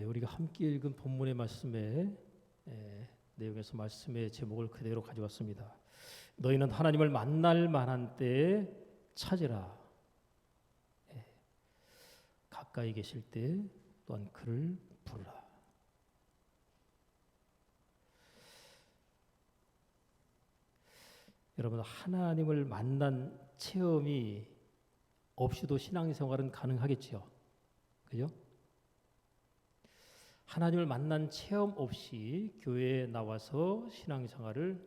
우리가 함께 읽은 본문의 말씀의 내용에서 말씀의 제목을 그대로 가져왔습니다. 너희는 하나님을 만날 만한 때에 찾으라. 가까이 계실 때 또한 그를 부르라. 여러분, 하나님을 만난 체험이 없이도 신앙생활은 가능하겠죠. 그죠? 하나님을 만난 체험 없이 교회에 나와서 신앙생활을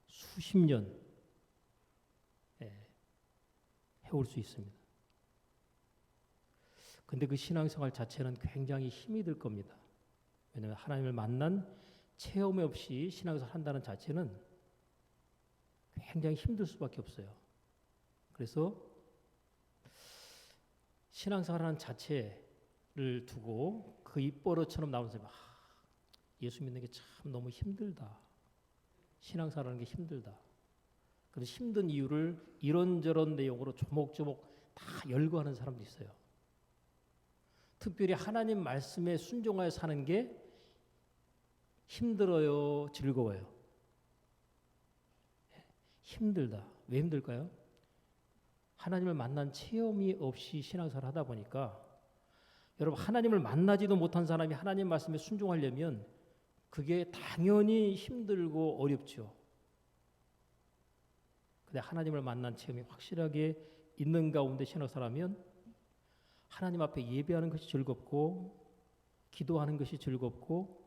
수십 년 해올 수 있습니다. 근데 그 신앙생활 자체는 굉장히 힘이 들 겁니다. 왜냐하면 하나님을 만난 체험 없이 신앙생활을 한다는 자체는 굉장히 힘들 수밖에 없어요. 그래서 신앙생활하는 자체를 두고 그 입버릇처럼 나오는 사람이 예수 믿는 게 참 너무 힘들다. 신앙생활하는 게 힘들다. 그래서 힘든 이유를 이런저런 내용으로 조목조목 다 열거하는 사람도 있어요. 특별히 하나님 말씀에 순종하여 사는 게 힘들어요, 즐거워요? 힘들다. 왜 힘들까요? 하나님을 만난 체험이 없이 신앙생활을 하다 보니까 여러분, 하나님을 만나지도 못한 사람이 하나님 말씀에 순종하려면 그게 당연히 힘들고 어렵죠. 근데 하나님을 만난 체험이 확실하게 있는 가운데 신앙생활하면 하나님 앞에 예배하는 것이 즐겁고 기도하는 것이 즐겁고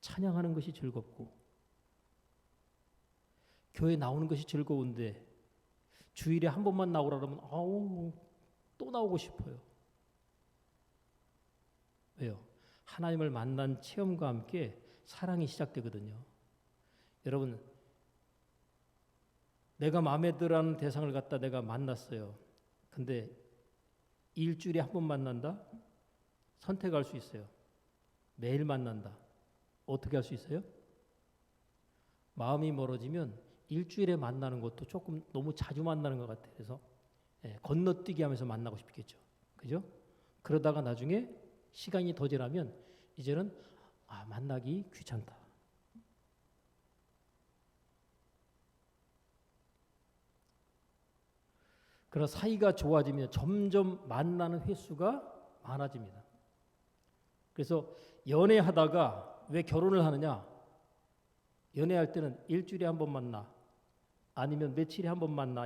찬양하는 것이 즐겁고 교회 나오는 것이 즐거운데 주일에 한 번만 나오라 그러면 또 나오고 싶어요. 왜요? 하나님을 만난 체험과 함께 사랑이 시작되거든요. 여러분, 내가 마음에 들어하는 대상을 갖다 내가 만났어요. 근데 일주일에 한 번 만난다? 선택할 수 있어요. 매일 만난다. 어떻게 할 수 있어요? 마음이 멀어지면 일주일에 만나는 것도 조금 너무 자주 만나는 것 같아요. 그래서 건너뛰기 하면서 만나고 싶겠죠. 그죠? 그러다가 나중에 시간이 더 지나면 이제는 만나기 귀찮다. 그런 사이가 좋아지면 점점 만나는 횟수가 많아집니다. 그래서 연애하다가 왜 결혼을 하느냐? 연애할 때는 일주일에 한 번 만나, 아니면 며칠에 한 번 만나,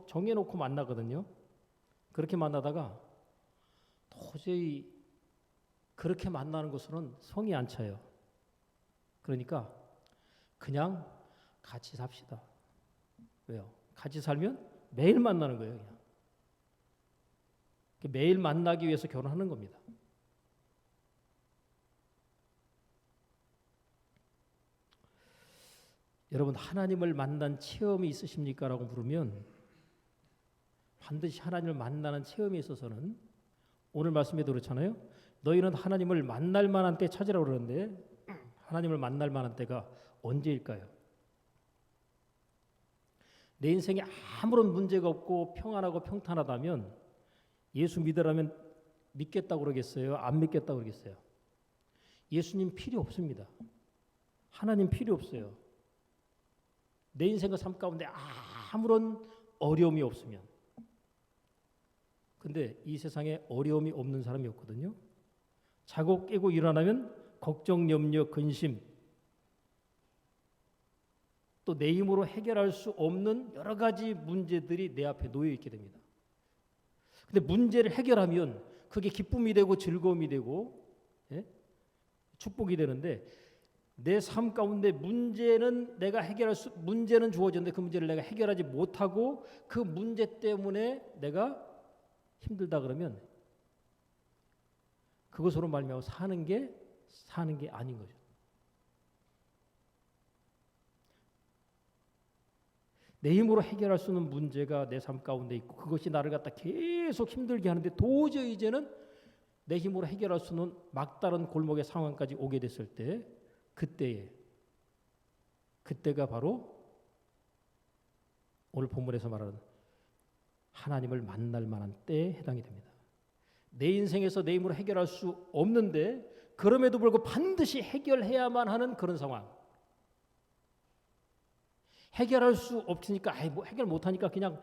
정해놓고 만나거든요. 그렇게 만나다가 도저히 그렇게 만나는 것으로는 성이 안 차요. 그러니까 그냥 같이 삽시다. 왜요? 같이 살면 매일 만나는 거예요. 그냥. 매일 만나기 위해서 결혼하는 겁니다. 여러분, 하나님을 만난 체험이 있으십니까? 라고 물으면 반드시 하나님을 만나는 체험에 있어서는 오늘 말씀에도 그렇잖아요. 너희는 하나님을 만날 만한 때 찾으라고 그러는데 하나님을 만날 만한 때가 언제일까요? 내 인생에 아무런 문제가 없고 평안하고 평탄하다면 예수 믿으라면 믿겠다고 그러겠어요? 안 믿겠다고 그러겠어요? 예수님 필요 없습니다. 하나님 필요 없어요. 내 인생과 삶 가운데 아무런 어려움이 없으면. 근데 이 세상에 어려움이 없는 사람이 없거든요. 자고 깨고 일어나면 걱정, 염려, 근심, 또 내 힘으로 해결할 수 없는 여러 가지 문제들이 내 앞에 놓여 있게 됩니다. 근데 문제를 해결하면 그게 기쁨이 되고 즐거움이 되고 축복이 되는데 내 삶 가운데 문제는 문제는 주어졌는데 그 문제를 내가 해결하지 못하고 그 문제 때문에 내가 힘들다 그러면 그것으로 말미암아 사는 게 아닌 거죠. 내 힘으로 해결할 수 있는 문제가 내 삶 가운데 있고 그것이 나를 갖다 계속 힘들게 하는데 도저히 이제는 내 힘으로 해결할 수 있는 막다른 골목의 상황까지 오게 됐을 때 그때가 바로 오늘 본문에서 말하는 하나님을 만날 만한 때에 해당이 됩니다. 내 인생에서 내 힘으로 해결할 수 없는데 그럼에도 불구하고 반드시 해결해야만 하는 그런 상황. 해결할 수 없으니까 뭐 해결 못하니까 그냥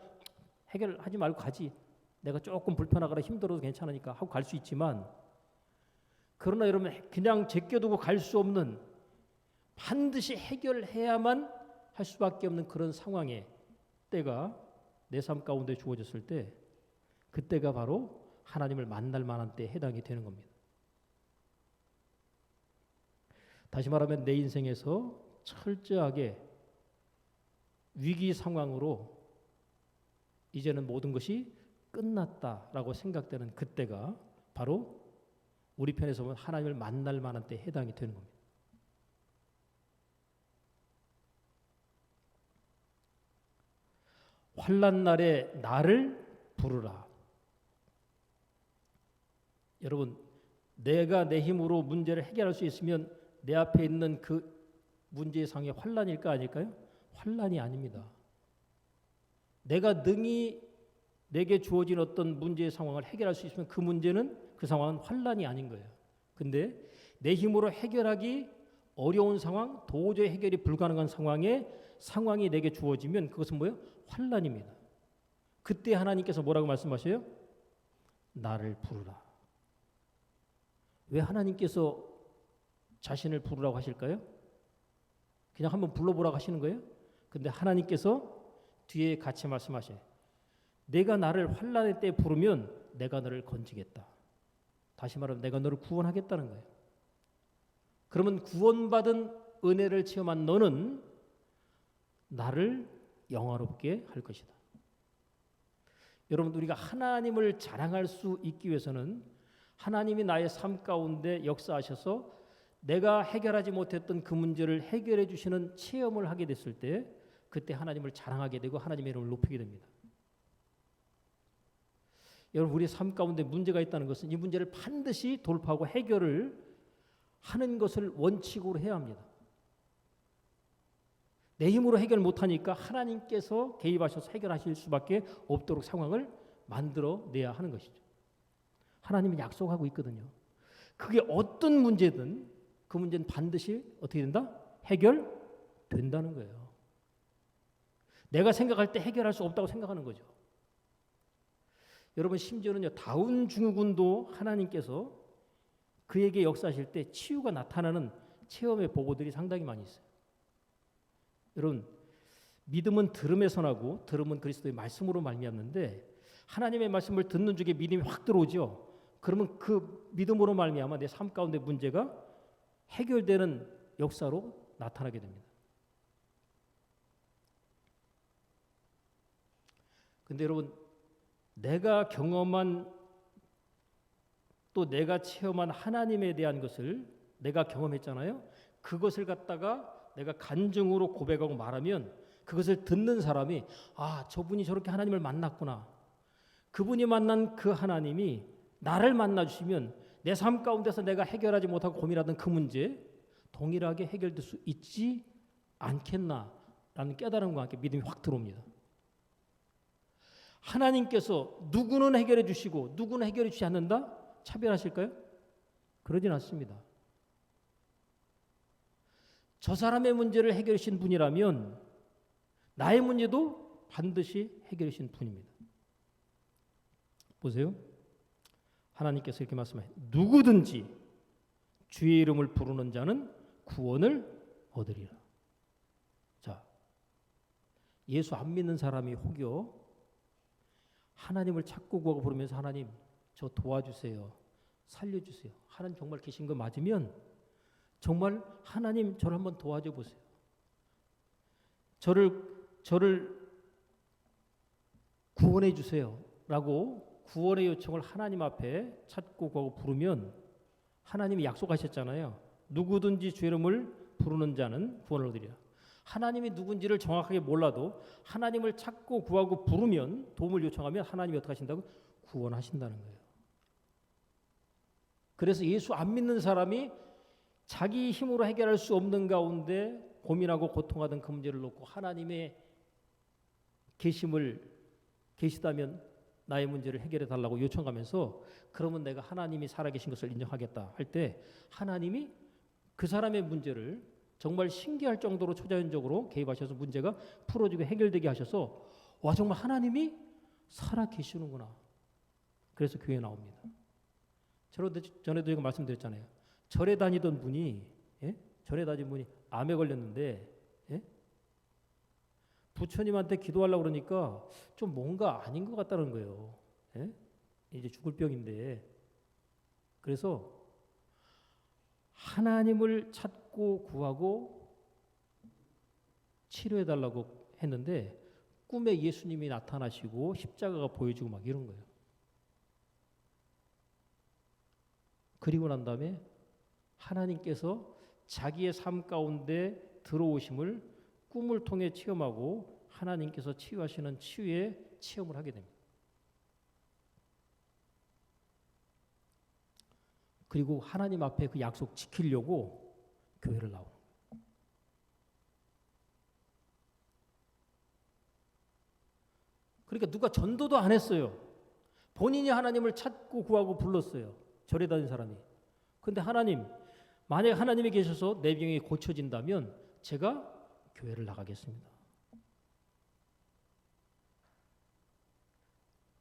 해결하지 말고 가지. 내가 조금 불편하거나 힘들어도 괜찮으니까 하고 갈 수 있지만, 그러나 여러분 그냥 제껴두고 갈 수 없는, 반드시 해결해야만 할 수밖에 없는 그런 상황에 때가 내 삶 가운데 주어졌을 때, 그때가 바로 하나님을 만날 만한 때에 해당이 되는 겁니다. 다시 말하면 내 인생에서 철저하게 위기 상황으로 이제는 모든 것이 끝났다라고 생각되는 그때가 바로 우리 편에서 보면 하나님을 만날 만한 때에 해당이 되는 겁니다. 환난 날에 나를 부르라. 여러분, 내가 내 힘으로 문제를 해결할 수 있으면 내 앞에 있는 그 문제의 상황이 환난일까 아닐까요? 환난이 아닙니다. 내가 능히 내게 주어진 어떤 문제의 상황을 해결할 수 있으면 그 문제는, 그 상황은 환난이 아닌 거예요. 근데 내 힘으로 해결하기 어려운 상황, 도저히 해결이 불가능한 상황이 내게 주어지면 그것은 뭐예요? 환난입니다. 그때 하나님께서 뭐라고 말씀하셔요? 나를 부르라. 왜 하나님께서 자신을 부르라고 하실까요? 그냥 한번 불러보라고 하시는 거예요? 근데 하나님께서 뒤에 같이 말씀하셔요. 내가 나를 환난의 때 부르면 내가 너를 건지겠다. 다시 말하면 내가 너를 구원하겠다는 거예요. 그러면 구원받은 은혜를 체험한 너는 나를 영화롭게 할 것이다. 여러분, 우리가 하나님을 자랑할 수 있기 위해서는 하나님이 나의 삶 가운데 역사하셔서 내가 해결하지 못했던 그 문제를 해결해 주시는 체험을 하게 됐을 때, 그때 하나님을 자랑하게 되고 하나님의 이름을 높이게 됩니다. 여러분, 우리의 삶 가운데 문제가 있다는 것은 이 문제를 반드시 돌파하고 해결을 하는 것을 원칙으로 해야 합니다. 내 힘으로 해결 못하니까 하나님께서 개입하셔서 해결하실 수밖에 없도록 상황을 만들어내야 하는 것이죠. 하나님은 약속하고 있거든요. 그게 어떤 문제든 그 문제는 반드시 어떻게 된다? 해결된다는 거예요. 내가 생각할 때 해결할 수 없다고 생각하는 거죠. 여러분, 심지어는요, 다운 증후군도 하나님께서 그에게 역사하실 때 치유가 나타나는 체험의 보고들이 상당히 많이 있어요. 여러분, 믿음은 들음에서 나고 들음은 그리스도의 말씀으로 말미암는데, 하나님의 말씀을 듣는 중에 믿음이 확 들어오죠. 그러면 그 믿음으로 말미암아 내 삶 가운데 문제가 해결되는 역사로 나타나게 됩니다. 근데 여러분, 내가 경험한, 또 내가 체험한 하나님에 대한 것을 내가 경험했잖아요. 그것을 갖다가 내가 간증으로 고백하고 말하면 그것을 듣는 사람이, 아, 저분이 저렇게 하나님을 만났구나. 그분이 만난 그 하나님이 나를 만나주시면 내 삶 가운데서 내가 해결하지 못하고 고민하던 그 문제 동일하게 해결될 수 있지 않겠나라는 깨달음과 함께 믿음이 확 들어옵니다. 하나님께서 누구는 해결해 주시고 누구는 해결해 주지 않는다? 차별하실까요? 그러진 않습니다. 저 사람의 문제를 해결해 주신 분이라면 나의 문제도 반드시 해결해 주신 분입니다. 보세요. 하나님께서 이렇게 말씀하세요. 누구든지 주의 이름을 부르는 자는 구원을 얻으리라. 자, 예수 안 믿는 사람이 혹여 하나님을 찾고 구하고 부르면서 하나님 저 도와주세요, 살려주세요, 하나님 정말 계신 거 맞으면 정말 하나님 저를 한번 도와줘 보세요, 저를 구원해 주세요 라고 구원의 요청을 하나님 앞에 찾고 구하고 부르면 하나님이 약속하셨잖아요. 누구든지 주의 이름을 부르는 자는 구원을 얻으리라. 하나님이 누군지를 정확하게 몰라도 하나님을 찾고 구하고 부르면, 도움을 요청하면 하나님이 어떻게 하신다고? 구원하신다는 거예요. 그래서 예수 안 믿는 사람이 자기 힘으로 해결할 수 없는 가운데 고민하고 고통하던 그 문제를 놓고 하나님의 계시다면 나의 문제를 해결해 달라고 요청하면서 그러면 내가 하나님이 살아계신 것을 인정하겠다 할 때 하나님이 그 사람의 문제를 정말 신기할 정도로 초자연적으로 개입하셔서 문제가 풀어지고 해결되게 하셔서 와 정말 하나님이 살아계시는구나. 그래서 교회에 나옵니다. 전에도 제가 말씀드렸잖아요. 절에 다니던 분이 절에 다니던 분이 암에 걸렸는데 부처님한테 기도하려고 그러니까 좀 뭔가 아닌 것 같다는 거예요. 이제 죽을 병인데. 그래서 하나님을 찾고 구하고 치료해달라고 했는데 꿈에 예수님이 나타나시고 십자가가 보여지고 막 이런 거예요. 그리고 난 다음에 하나님께서 자기의 삶 가운데 들어오심을 꿈을 통해 체험하고 하나님께서 치유하시는 치유의 체험을 하게 됩니다. 그리고 하나님 앞에 그 약속 지키려고 교회를 나오는 거예요. 그러니까 누가 전도도 안 했어요. 본인이 하나님을 찾고 구하고 불렀어요. 절에 다닌 사람이. 근데 하나님, 만약 하나님이 계셔서 내 병이 고쳐진다면 제가 교회를 나가겠습니다.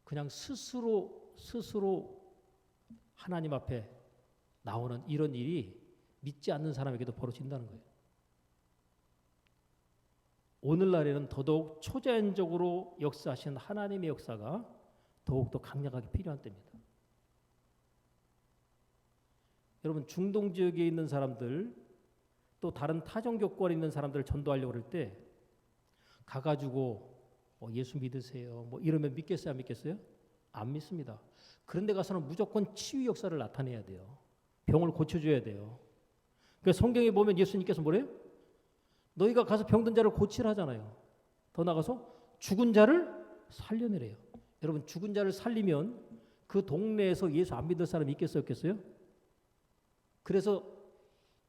그냥 스스로 하나님 앞에 나오는 이런 일이 믿지 않는 사람에게도 벌어진다는 거예요. 오늘날에는 더더욱 초자연적으로 역사하신 하나님의 역사가 더욱더 강력하게 필요한 때입니다. 여러분 중동 지역에 있는 사람들 또 다른 타종교권에 있는 사람들을 전도하려고 그럴 때 가가지고 예수 믿으세요 이러면 믿겠어요 안 믿겠어요? 안 믿습니다. 그런 데 가서는 무조건 치유 역사를 나타내야 돼요. 병을 고쳐줘야 돼요. 그래서 성경에 보면 예수님께서 뭐래요? 너희가 가서 병든 자를 고치라 하잖아요. 더 나가서 죽은 자를 살려내래요. 여러분 죽은 자를 살리면 그 동네에서 예수 안 믿을 사람이 있겠어요 없겠어요? 그래서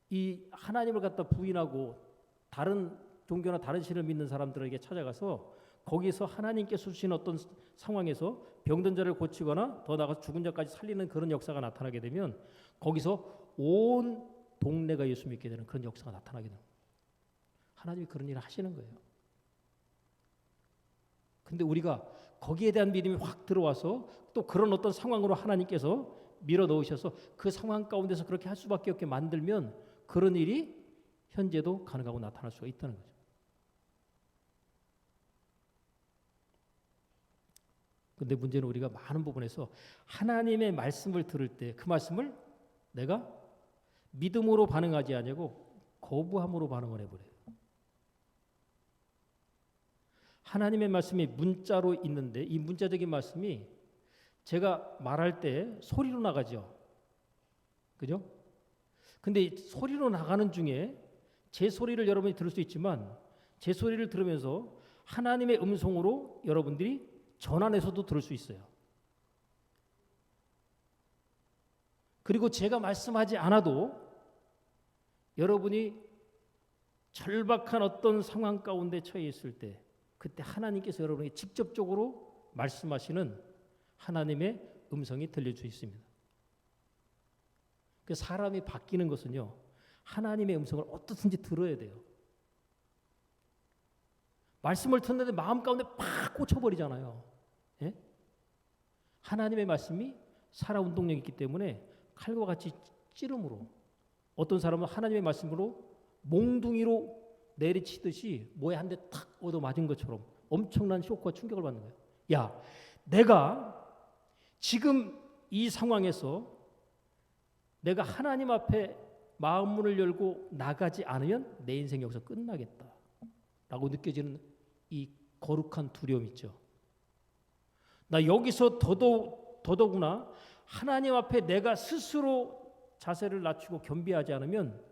이 하나님을 갖다 부인하고 다른 종교나 다른 신을 믿는 사람들에게 찾아가서 거기서 하나님께서 주신 어떤 상황에서 병든 자를 고치거나 더 나아가서 죽은 자까지 살리는 그런 역사가 나타나게 되면 거기서 온 동네가 예수 믿게 되는 그런 역사가 나타나게 됩니다. 하나님이 그런 일을 하시는 거예요. 근데 우리가 거기에 대한 믿음이 확 들어와서 또 그런 어떤 상황으로 하나님께서 밀어 넣으셔서 그 상황 가운데서 그렇게 할 수밖에 없게 만들면 그런 일이 현재도 가능하고 나타날 수가 있다는 거죠. 근데 문제는 우리가 많은 부분에서 하나님의 말씀을 들을 때 그 말씀을 내가 믿음으로 반응하지 않고 거부함으로 반응을 해버려요. 하나님의 말씀이 문자로 있는데 이 문자적인 말씀이 제가 말할 때 소리로 나가죠. 그죠? 근데 소리로 나가는 중에 제 소리를 여러분이 들을 수 있지만 제 소리를 들으면서 하나님의 음성으로 여러분들이 전환해서도 들을 수 있어요. 그리고 제가 말씀하지 않아도 여러분이 절박한 어떤 상황 가운데 처해 있을 때 그때 하나님께서 여러분에게 직접적으로 말씀하시는 하나님의 음성이 들릴 수 있습니다. 그 사람이 바뀌는 것은요. 하나님의 음성을 어떻든지 들어야 돼요. 말씀을 듣는데 마음 가운데 팍 꽂혀버리잖아요. 예? 하나님의 말씀이 살아 운동력이 있기 때문에 칼과 같이 찌름으로 어떤 사람은 하나님의 말씀으로 몽둥이로 내리치듯이 뭐에 한 대 탁 얻어맞은 것처럼 엄청난 쇼크와 충격을 받는 거예요. 야, 내가 지금 이 상황에서 내가 하나님 앞에 마음 문을 열고 나가지 않으면 내 인생 여기서 끝나겠다 라고 느껴지는 이 거룩한 두려움 있죠. 나 여기서 더더구나 하나님 앞에 내가 스스로 자세를 낮추고 겸비하지 않으면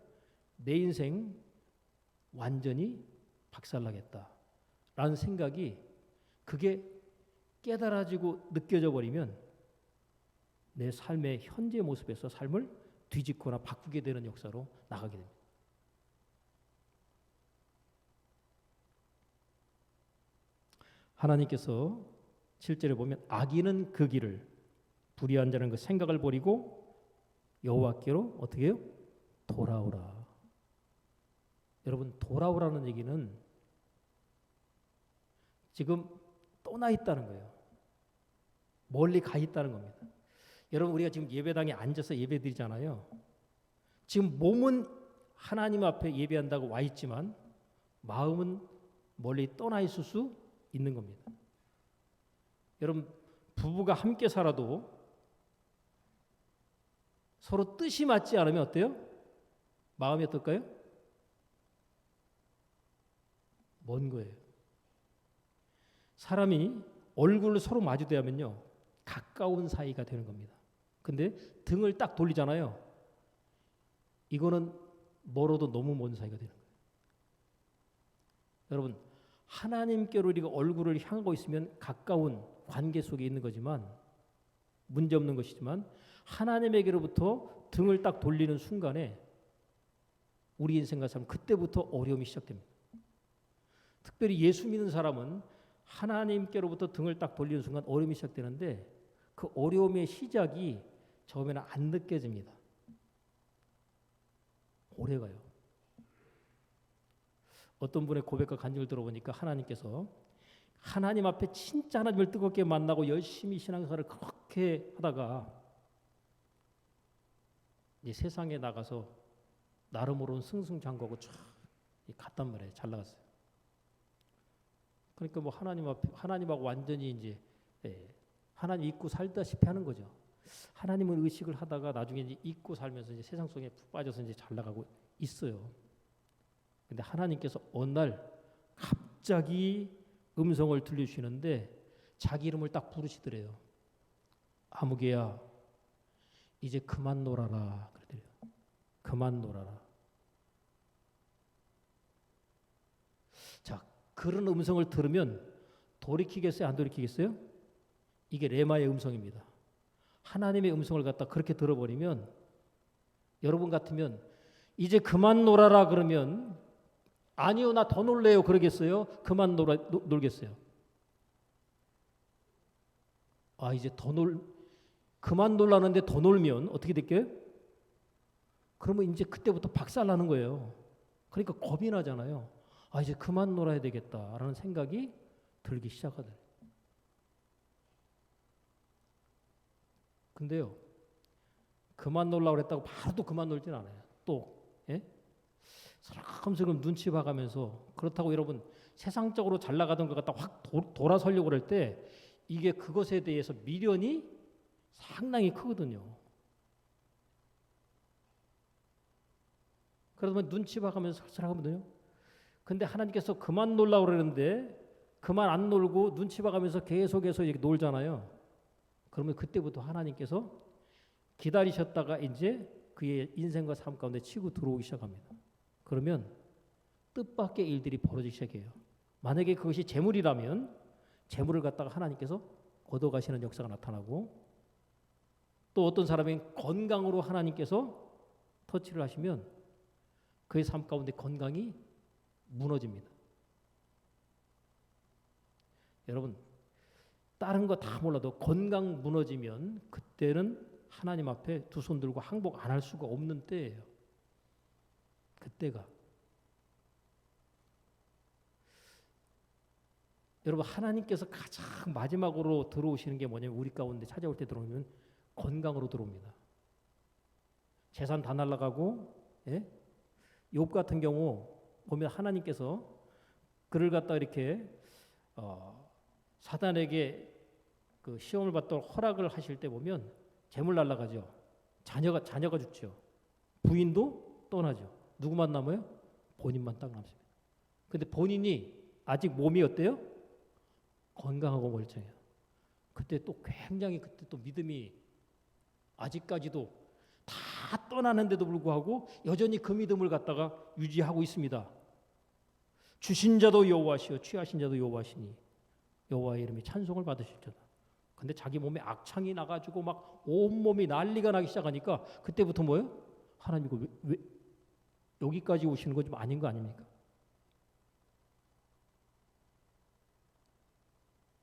내 인생 완전히 박살나겠다 라는 생각이 그게 깨달아지고 느껴져 버리면 내 삶의 현재 모습에서 삶을 뒤집거나 바꾸게 되는 역사로 나가게 됩니다. 하나님께서 7절에 보면 악인은 그 길을 불의한 자는 그 생각을 버리고 여호와께로 어떻게 해요? 돌아오라. 여러분 돌아오라는 얘기는 지금 떠나 있다는 거예요. 멀리 가 있다는 겁니다. 여러분 우리가 지금 예배당에 앉아서 예배 드리잖아요. 지금 몸은 하나님 앞에 예배한다고 와 있지만 마음은 멀리 떠나 있을 수 있는 겁니다. 여러분 부부가 함께 살아도 서로 뜻이 맞지 않으면 어때요? 마음이 어떨까요? 먼 거예요. 사람이 얼굴을 서로 마주대하면요 가까운 사이가 되는 겁니다. 근데 등을 딱 돌리잖아요. 이거는 멀어도 너무 먼 사이가 되는 거예요. 여러분 하나님께로 우리가 얼굴을 향하고 있으면 가까운 관계 속에 있는 거지만 문제없는 것이지만 하나님에게로부터 등을 딱 돌리는 순간에 우리 인생과 삶 그때부터 어려움이 시작됩니다. 특별히 예수 믿는 사람은 하나님께로부터 등을 딱 돌리는 순간 어려움이 시작되는데 그 어려움의 시작이 처음에는 안 느껴집니다. 오래가요. 어떤 분의 고백과 간증을 들어보니까 하나님께서 하나님 앞에 진짜 하나님을 뜨겁게 만나고 열심히 신앙생활을 그렇게 하다가 이제 세상에 나가서 나름으로는 승승장구하고 쫙 갔단 말이에요. 잘 나갔어요. 그러니까 뭐 하나님하고 완전히 이제 하나님 잊고 살다시피 하는 거죠. 하나님을 의식을 하다가 나중에 이제 잊고 살면서 이제 세상 속에 푹 빠져서 이제 잘 나가고 있어요. 근데 하나님께서 어느 날 갑자기 음성을 들려주시는데 자기 이름을 딱 부르시더래요. 아무개야 이제 그만 놀아라 그러더래요. 그만 놀아라. 자, 그런 음성을 들으면 돌이키겠어요? 안 돌이키겠어요? 이게 레마의 음성입니다. 하나님의 음성을 갖다 그렇게 들어버리면 여러분 같으면 이제 그만 놀아라 그러면 아니요 나 더 놀래요 그러겠어요? 그만 놀겠어요? 아 이제 그만 놀라는데 더 놀면 어떻게 될게요? 그러면 이제 그때부터 박살나는 거예요. 그러니까 겁이 나잖아요. 아 이제 그만 놀아야 되겠다라는 생각이 들기 시작하더래요. 근데요 그만 놀라고 그랬다고 바로 또 그만 놀진 않아요. 또 슬금슬금 눈치 봐가면서 그렇다고 여러분 세상적으로 잘 나가던 것 갖다 확 돌아서려고 그럴 때 이게 그것에 대해서 미련이 상당히 크거든요. 그러면 눈치 봐가면서 살살하거든요. 근데 하나님께서 그만 놀라고 그러는데 그만 안 놀고 눈치 봐가면서 계속해서 이렇게 놀잖아요. 그러면 그때부터 하나님께서 기다리셨다가 이제 그의 인생과 삶 가운데 치고 들어오기 시작합니다. 그러면 뜻밖의 일들이 벌어지기 시작해요. 만약에 그것이 재물이라면 재물을 갖다가 하나님께서 걷어가시는 역사가 나타나고 또 어떤 사람이 건강으로 하나님께서 터치를 하시면 그의 삶 가운데 건강이 무너집니다. 여러분 다른 거 다 몰라도 건강 무너지면 그때는 하나님 앞에 두 손 들고 항복 안 할 수가 없는 때예요. 그때가 여러분 하나님께서 가장 마지막으로 들어오시는 게 뭐냐면 우리 가운데 찾아올 때 들어오면 건강으로 들어옵니다. 재산 다 날아가고 욥 같은 경우 보면 하나님께서 그를 갖다 이렇게 사단에게 그 시험을 받도록 허락을 하실 때 보면 재물 날아가죠. 자녀가 죽죠. 부인도 떠나죠. 누구만 남아요? 본인만 딱 남습니다. 근데 본인이 아직 몸이 어때요? 건강하고 멀쩡해요. 그때 또 굉장히 그때 또 믿음이 아직까지도 다 떠나는데도 불구하고 여전히 그 믿음을 갖다가 유지하고 있습니다. 주신 자도 여호와시요 취하신 자도 여호와시니 여호와의 이름이 찬송을 받으실지어다. 근데 자기 몸에 악창이 나가지고 막 온몸이 난리가 나기 시작하니까 그때부터 뭐예요? 하나님 이거 왜 여기까지 오시는 거 좀 아닌 거 아닙니까?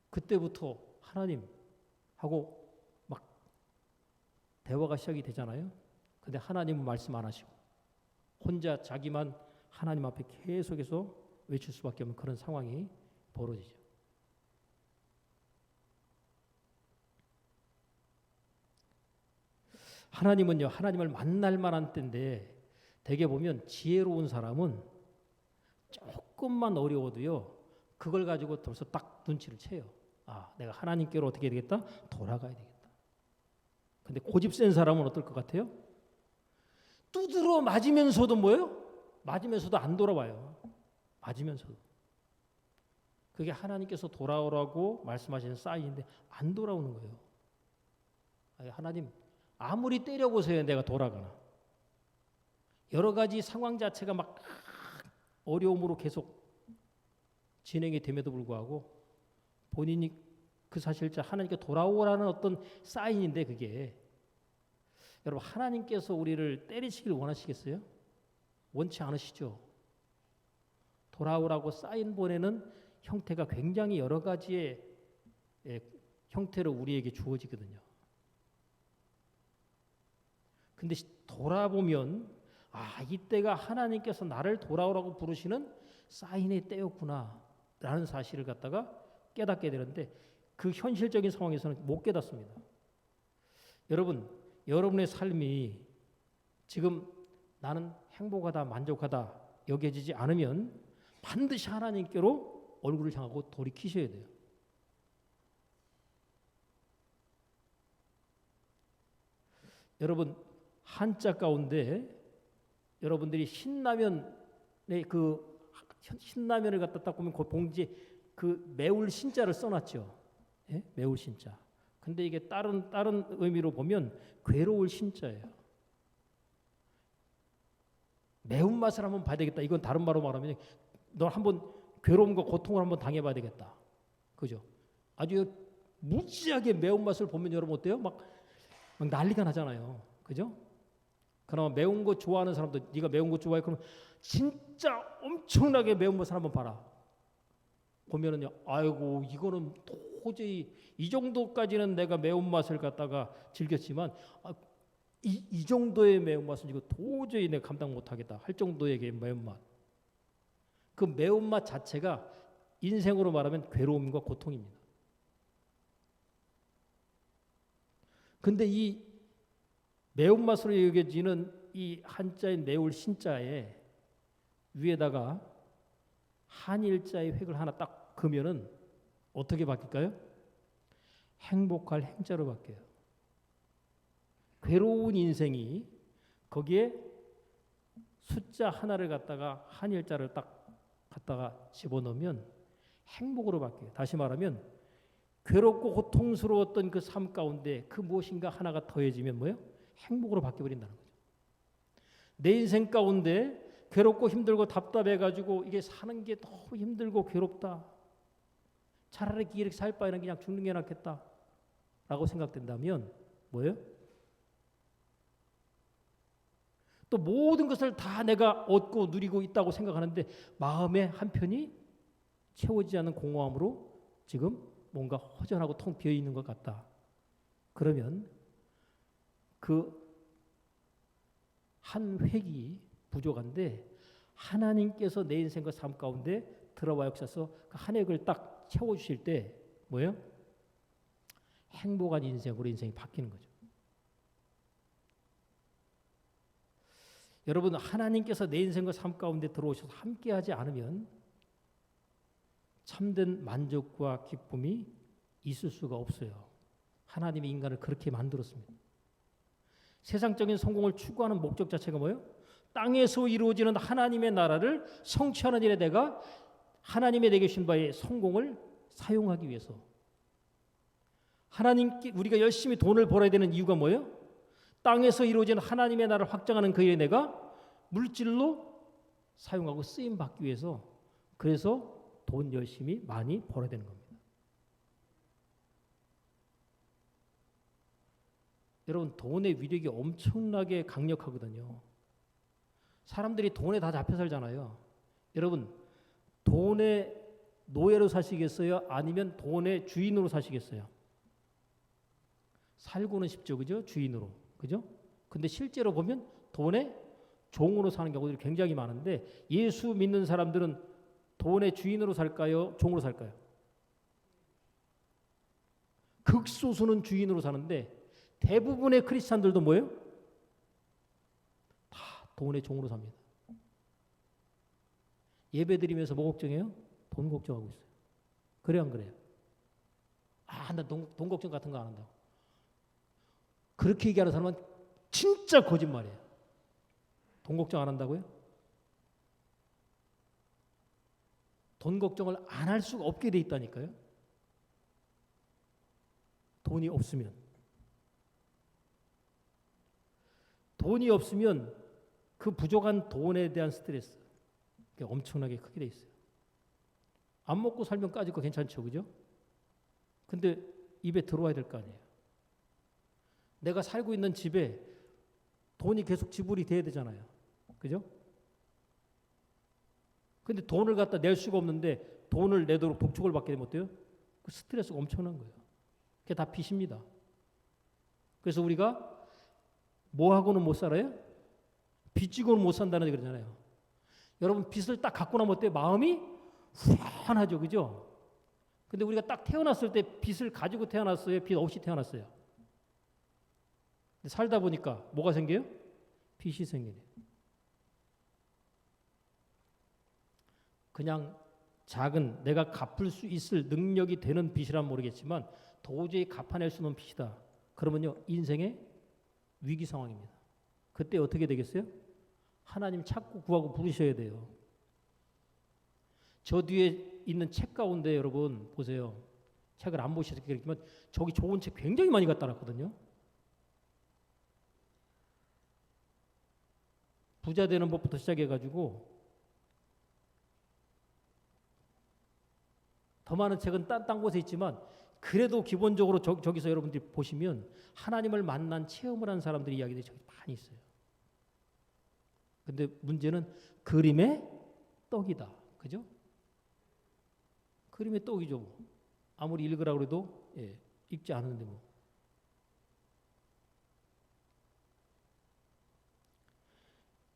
그때부터 하나님하고 막 대화가 시작이 되잖아요. 근데 하나님은 말씀 안 하시고 혼자 자기만 하나님 앞에 계속해서 외칠 수밖에 없는 그런 상황이 벌어지죠. 하나님은요, 하나님을 만날 만한 때인데 대개 보면 지혜로운 사람은 조금만 어려워도요, 그걸 가지고 벌써 딱 눈치를 채요. 아, 내가 하나님께로 어떻게 해야 되겠다? 돌아가야 되겠다. 근데 고집 센 사람은 어떨 것 같아요? 두드러 맞으면서도 뭐예요? 맞으면서도 안 돌아와요. 맞으면서도. 그게 하나님께서 돌아오라고 말씀하시는 사인인데 안 돌아오는 거예요. 아니, 하나님 아무리 때려보세요, 내가 돌아가나. 여러 가지 상황 자체가 막 어려움으로 계속 진행이 됨에도 불구하고 본인이 그 사실자 하나님께 돌아오라는 어떤 사인인데, 그게 여러분 하나님께서 우리를 때리시길 원하시겠어요? 원치 않으시죠? 돌아오라고 사인 보내는 형태가 굉장히 여러 가지의 형태로 우리에게 주어지거든요. 근데 돌아보면 아, 이때가 하나님께서 나를 돌아오라고 부르시는 사인의 때였구나 라는 사실을 갖다가 깨닫게 되는데, 그 현실적인 상황에서는 못 깨닫습니다. 여러분, 여러분의 삶이 지금 나는 행복하다, 만족하다 여겨지지 않으면 반드시 하나님께로 얼굴을 향하고 돌이키셔야 돼요. 여러분, 한자 가운데 여러분들이 신라면의 그 신라면을 갖다 딱 보면 그 봉지에 그 매울 신자를 써놨죠. 예? 매울 신자. 근데 이게 다른 의미로 보면 괴로울 신자예요. 매운맛을 한번 봐야 되겠다. 이건 다른 말로 말하면 너 한번 괴로움과 고통을 한번 당해봐야 되겠다. 그죠? 아주 무지하게 매운맛을 보면 여러분 어때요? 막 난리가 나잖아요. 그죠? 그나마 매운 거 좋아하는 사람도 네가 매운 거 좋아해? 그러면 진짜 엄청나게 매운맛을 한번 봐라. 보면은요, 아이고 이거는 도저히 이 정도까지는 내가 매운맛을 갖다가 즐겼지만 이 정도의 매운맛은 이거 도저히 내가 감당 못하겠다 할 정도의 매운맛. 그 매운맛 자체가 인생으로 말하면 괴로움과 고통입니다. 근데 이 매운맛으로 여겨지는 이 한자인 매울 신자에 위에다가 한일자의 획을 하나 딱 그으면은 어떻게 바뀔까요? 행복할 행자로 바뀌어요. 괴로운 인생이 거기에 숫자 하나를 갖다가 한일자를 딱 갖다가 집어넣으면 행복으로 바뀌어요. 다시 말하면 괴롭고 고통스러웠던 그 삶 가운데 그 무엇인가 하나가 더해지면 뭐예요? 행복으로 바뀌어버린다는 거죠. 내 인생 가운데 괴롭고 힘들고 답답해가지고 이게 사는 게 너무 힘들고 괴롭다. 차라리 이렇게 살 바에는 그냥 죽는 게 낫겠다 라고 생각된다면 뭐예요? 또 모든 것을 다 내가 얻고 누리고 있다고 생각하는데 마음의 한편이 채워지지 않는 공허함으로 지금 뭔가 허전하고 텅 비어 있는 것 같다. 그러면 그 한 획이 부족한데 하나님께서 내 인생과 삶 가운데 들어와 역사서 그 한 획을 딱 채워주실 때 뭐예요? 행복한 인생으로 인생이 바뀌는 거죠. 여러분, 하나님께서 내 인생과 삶 가운데 들어오셔서 함께하지 않으면 참된 만족과 기쁨이 있을 수가 없어요. 하나님이 인간을 그렇게 만들었습니다. 세상적인 성공을 추구하는 목적 자체가 뭐예요? 땅에서 이루어지는 하나님의 나라를 성취하는 일에 내가 하나님의 내게 주신 바의 성공을 사용하기 위해서. 하나님께 우리가 열심히 돈을 벌어야 되는 이유가 뭐예요? 땅에서 이루어지는 하나님의 나라를 확장하는 그 일에 내가 물질로 사용하고 쓰임 받기 위해서, 그래서 돈 열심히 많이 벌어야 되는 겁니다. 여러분, 돈의 위력이 엄청나게 강력하거든요. 사람들이 돈에 다 잡혀 살잖아요. 여러분, 돈의 노예로 사시겠어요? 아니면 돈의 주인으로 사시겠어요? 살고는 싶죠, 그죠? 주인으로, 그죠? 근데 실제로 보면 돈의 종으로 사는 경우들이 굉장히 많은데 예수 믿는 사람들은 돈의 주인으로 살까요? 종으로 살까요? 극소수는 주인으로 사는데 대부분의 크리스찬들도 뭐예요? 다 돈의 종으로 삽니다. 예배 드리면서 뭐 걱정해요? 돈 걱정하고 있어요. 그래 안 그래요? 나 돈 걱정 같은 거 안 한다고. 그렇게 얘기하는 사람은 진짜 거짓말이에요. 돈 걱정 안 한다고요? 돈 걱정을 안 할 수가 없게 돼 있다니까요. 돈이 없으면. 돈이 없으면 그 부족한 돈에 대한 스트레스 엄청나게 크게 돼 있어요. 안 먹고 살면 까짓 거 괜찮죠, 그죠? 근데 입에 들어와야 될 거 아니에요. 내가 살고 있는 집에 돈이 계속 지불이 돼야 되잖아요, 그죠? 근데 돈을 갖다 낼 수가 없는데 돈을 내도록 독촉을 받게 되면 어때요? 그 스트레스가 엄청난 거예요. 그게 다 빚입니다. 그래서 우리가 뭐 하고는 못 살아요? 빚 지고는 못 산다는 얘기 그러잖아요. 여러분 빚을 딱 갖고 나면 어때요? 마음이 후련하죠, 그죠? 근데 우리가 딱 태어났을 때 빚을 가지고 태어났어요? 빚 없이 태어났어요? 근데 살다 보니까 뭐가 생겨요? 빚이 생기네. 그냥 작은 내가 갚을 수 있을 능력이 되는 빚이란 모르겠지만 도저히 갚아낼 수 없는 빚이다. 그러면요 인생의 위기 상황입니다. 그때 어떻게 되겠어요? 하나님 찾고 구하고 부르셔야 돼요. 저 뒤에 있는 책 가운데 여러분 보세요. 책을 안 보셔서 그렇지만 저기 좋은 책 굉장히 많이 갖다 놨거든요. 부자 되는 법부터 시작해가지고 더 많은 책은 딴 곳에 있지만 그래도 기본적으로 저기서 여러분들이 보시면 하나님을 만난 체험을 한 사람들의 이야기들이 저기 많이 있어요. 근데 문제는 그림의 떡이다. 그죠? 그림의 떡이죠. 뭐. 아무리 읽으라고 해도 읽지 않는데 뭐.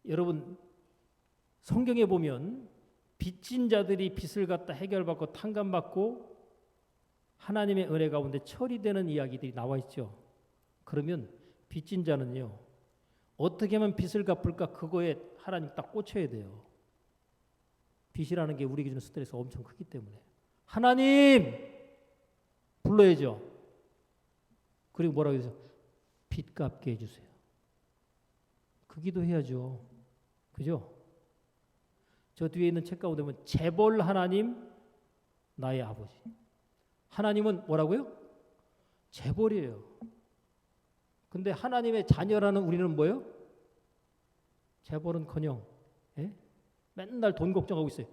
여러분 성경에 보면 빚진 자들이 빚을 갖다 해결받고 탕감받고 하나님의 은혜 가운데 처리되는 이야기들이 나와 있죠. 그러면 빚진 자는요. 어떻게 하면 빚을 갚을까 그거에 하나님 딱 꽂혀야 돼요. 빚이라는 게 우리에게 주는 스트레스가 엄청 크기 때문에 하나님 불러야죠. 그리고 뭐라고 해서 빚 갚게 해주세요. 그 기도해야죠. 그죠? 저 뒤에 있는 책 가운데 보면 재벌 하나님 나의 아버지. 하나님은 뭐라고요? 재벌이에요. 근데 하나님의 자녀라는 우리는 뭐예요? 재벌은커녕 맨날 돈 걱정하고 있어요.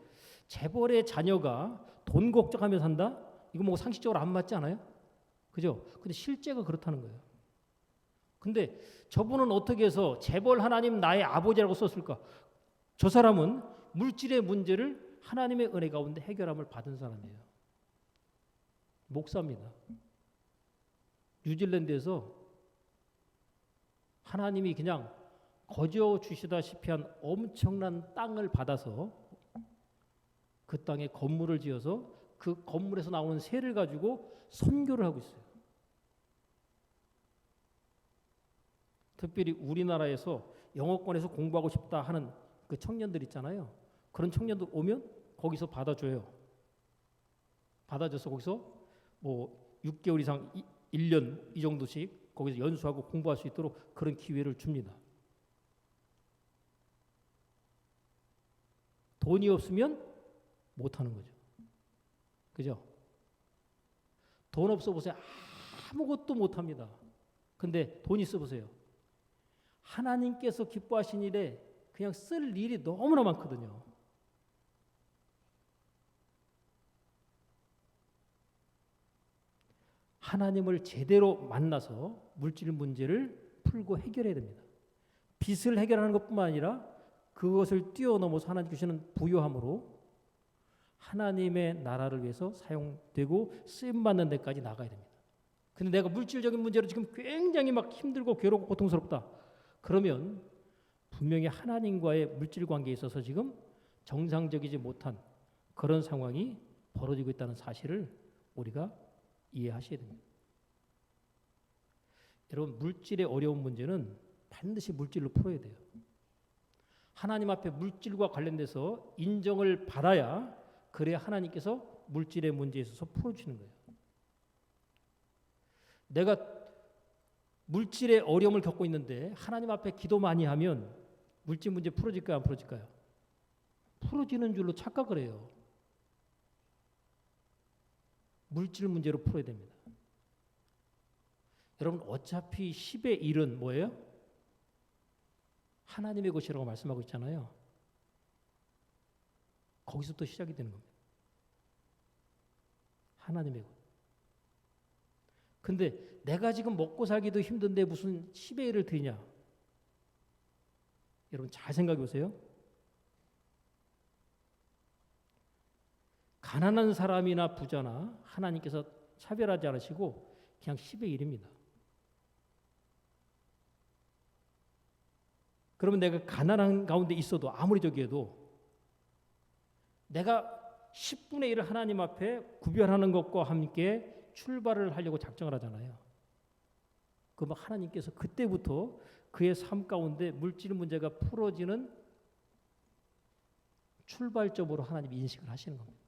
재벌의 자녀가 돈 걱정하며 산다? 이거 뭐 상식적으로 안 맞지 않아요? 그죠? 근데 실제가 그렇다는 거예요. 근데 저분은 어떻게 해서 재벌 하나님 나의 아버지라고 썼을까? 저 사람은 물질의 문제를 하나님의 은혜 가운데 해결함을 받은 사람이에요. 목사입니다. 뉴질랜드에서 하나님이 그냥 거저 주시다시피 한 엄청난 땅을 받아서 그 땅에 건물을 지어서 그 건물에서 나오는 세를 가지고 선교를 하고 있어요. 특별히 우리나라에서 영어권에서 공부하고 싶다 하는 그 청년들 있잖아요. 그런 청년들 오면 거기서 받아줘요. 받아줘서 거기서 뭐 6개월 이상 1년 이 정도씩 거기서 연수하고 공부할 수 있도록 그런 기회를 줍니다. 돈이 없으면 못하는 거죠. 그죠? 돈 없어 보세요. 아무것도 못합니다. 근데 돈 있어 보세요. 하나님께서 기뻐하신 일에 그냥 쓸 일이 너무나 많거든요. 하나님을 제대로 만나서 물질 문제를 풀고 해결해야 됩니다. 빚을 해결하는 것뿐만 아니라 그것을 뛰어넘어서 하나님 주시는 부요함으로 하나님의 나라를 위해서 사용되고 쓰임받는 데까지 나가야 됩니다. 근데 내가 물질적인 문제로 지금 굉장히 막 힘들고 괴롭고 고통스럽다. 그러면 분명히 하나님과의 물질 관계에 있어서 지금 정상적이지 못한 그런 상황이 벌어지고 있다는 사실을 우리가 이해하셔야 됩니다. 여러분, 물질의 어려운 문제는 반드시 물질로 풀어야 돼요. 하나님 앞에 물질과 관련돼서 인정을 받아야 그래야 하나님께서 물질의 문제에 있어서 풀어주시는 거예요. 내가 물질의 어려움을 겪고 있는데 하나님 앞에 기도 많이 하면 물질 문제 풀어질까요? 안 풀어질까요? 풀어지는 줄로 착각을 해요. 물질 문제로 풀어야 됩니다. 여러분, 어차피 10의 1은 뭐예요? 하나님의 것이라고 말씀하고 있잖아요. 거기서부터 시작이 되는 겁니다. 하나님의 것. 근데 내가 지금 먹고 살기도 힘든데 무슨 10의 1을 드리냐? 여러분, 잘 생각해 보세요. 가난한 사람이나 부자나 하나님께서 차별하지 않으시고 그냥 10의 1입니다. 그러면 내가 가난한 가운데 있어도 아무리 저기해도 내가 10분의 1을 하나님 앞에 구별하는 것과 함께 출발을 하려고 작정을 하잖아요. 그럼 하나님께서 그때부터 그의 삶 가운데 물질 문제가 풀어지는 출발점으로 하나님이 인식을 하시는 겁니다.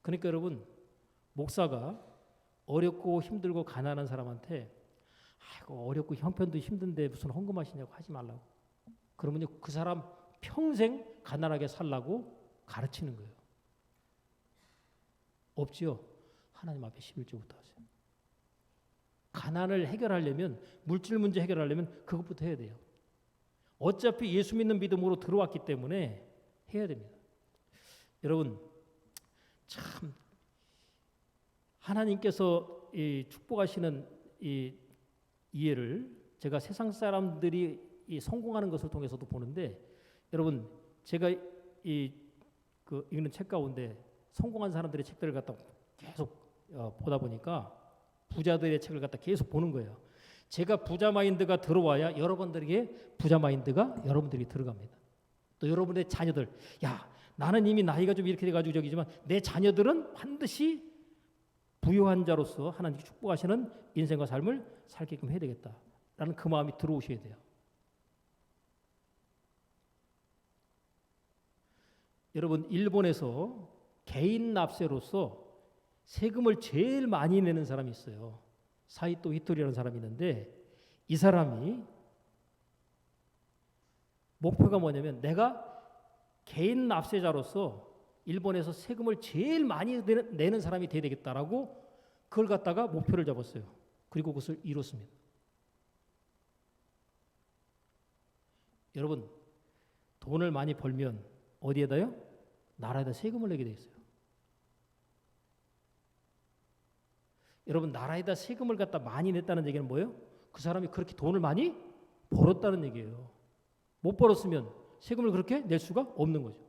그러니까 여러분, 목사가 어렵고 힘들고 가난한 사람한테 아이고 어렵고 형편도 힘든데 무슨 헌금하시냐고 하지 말라고. 그러면요, 그 사람 평생 가난하게 살라고 가르치는 거예요. 없지요? 하나님 앞에 11조부터 하세요. 가난을 해결하려면, 물질 문제 해결하려면 그것부터 해야 돼요. 어차피 예수 믿는 믿음으로 들어왔기 때문에 해야 됩니다. 여러분, 참 하나님께서 이 축복하시는 이 이해를 제가 세상 사람들이 이 성공하는 것을 통해서도 보는데, 여러분, 제가 읽는 책 가운데 성공한 사람들의 책들을 갖다 계속 보다 보니까 부자들의 책을 갖다 계속 보는 거예요. 제가 부자 마인드가 들어와야 여러분들에게 부자 마인드가 여러분들이 들어갑니다. 또 여러분의 자녀들, 야, 나는 이미 나이가 좀 이렇게 돼가지고 저기지만 내 자녀들은 반드시 부유한 자로서 하나님께 축복하시는 인생과 삶을 살게끔 해야 되겠다라는 그 마음이 들어오셔야 돼요. 여러분, 일본에서 개인 납세로서 세금을 제일 많이 내는 사람이 있어요. 사이토 히토리라는 사람이 있는데, 이 사람이 목표가 뭐냐면 내가 개인 납세자로서 일본에서 세금을 제일 많이 내는 사람이 돼야 되겠다라고 그걸 갖다가 목표를 잡았어요. 그리고 그것을 이뤘습니다. 여러분, 돈을 많이 벌면 어디에다요? 나라에다 세금을 내게 돼 있어요. 여러분, 나라에다 세금을 갖다 많이 냈다는 얘기는 뭐예요? 그 사람이 그렇게 돈을 많이 벌었다는 얘기예요. 못 벌었으면 세금을 그렇게 낼 수가 없는 거죠.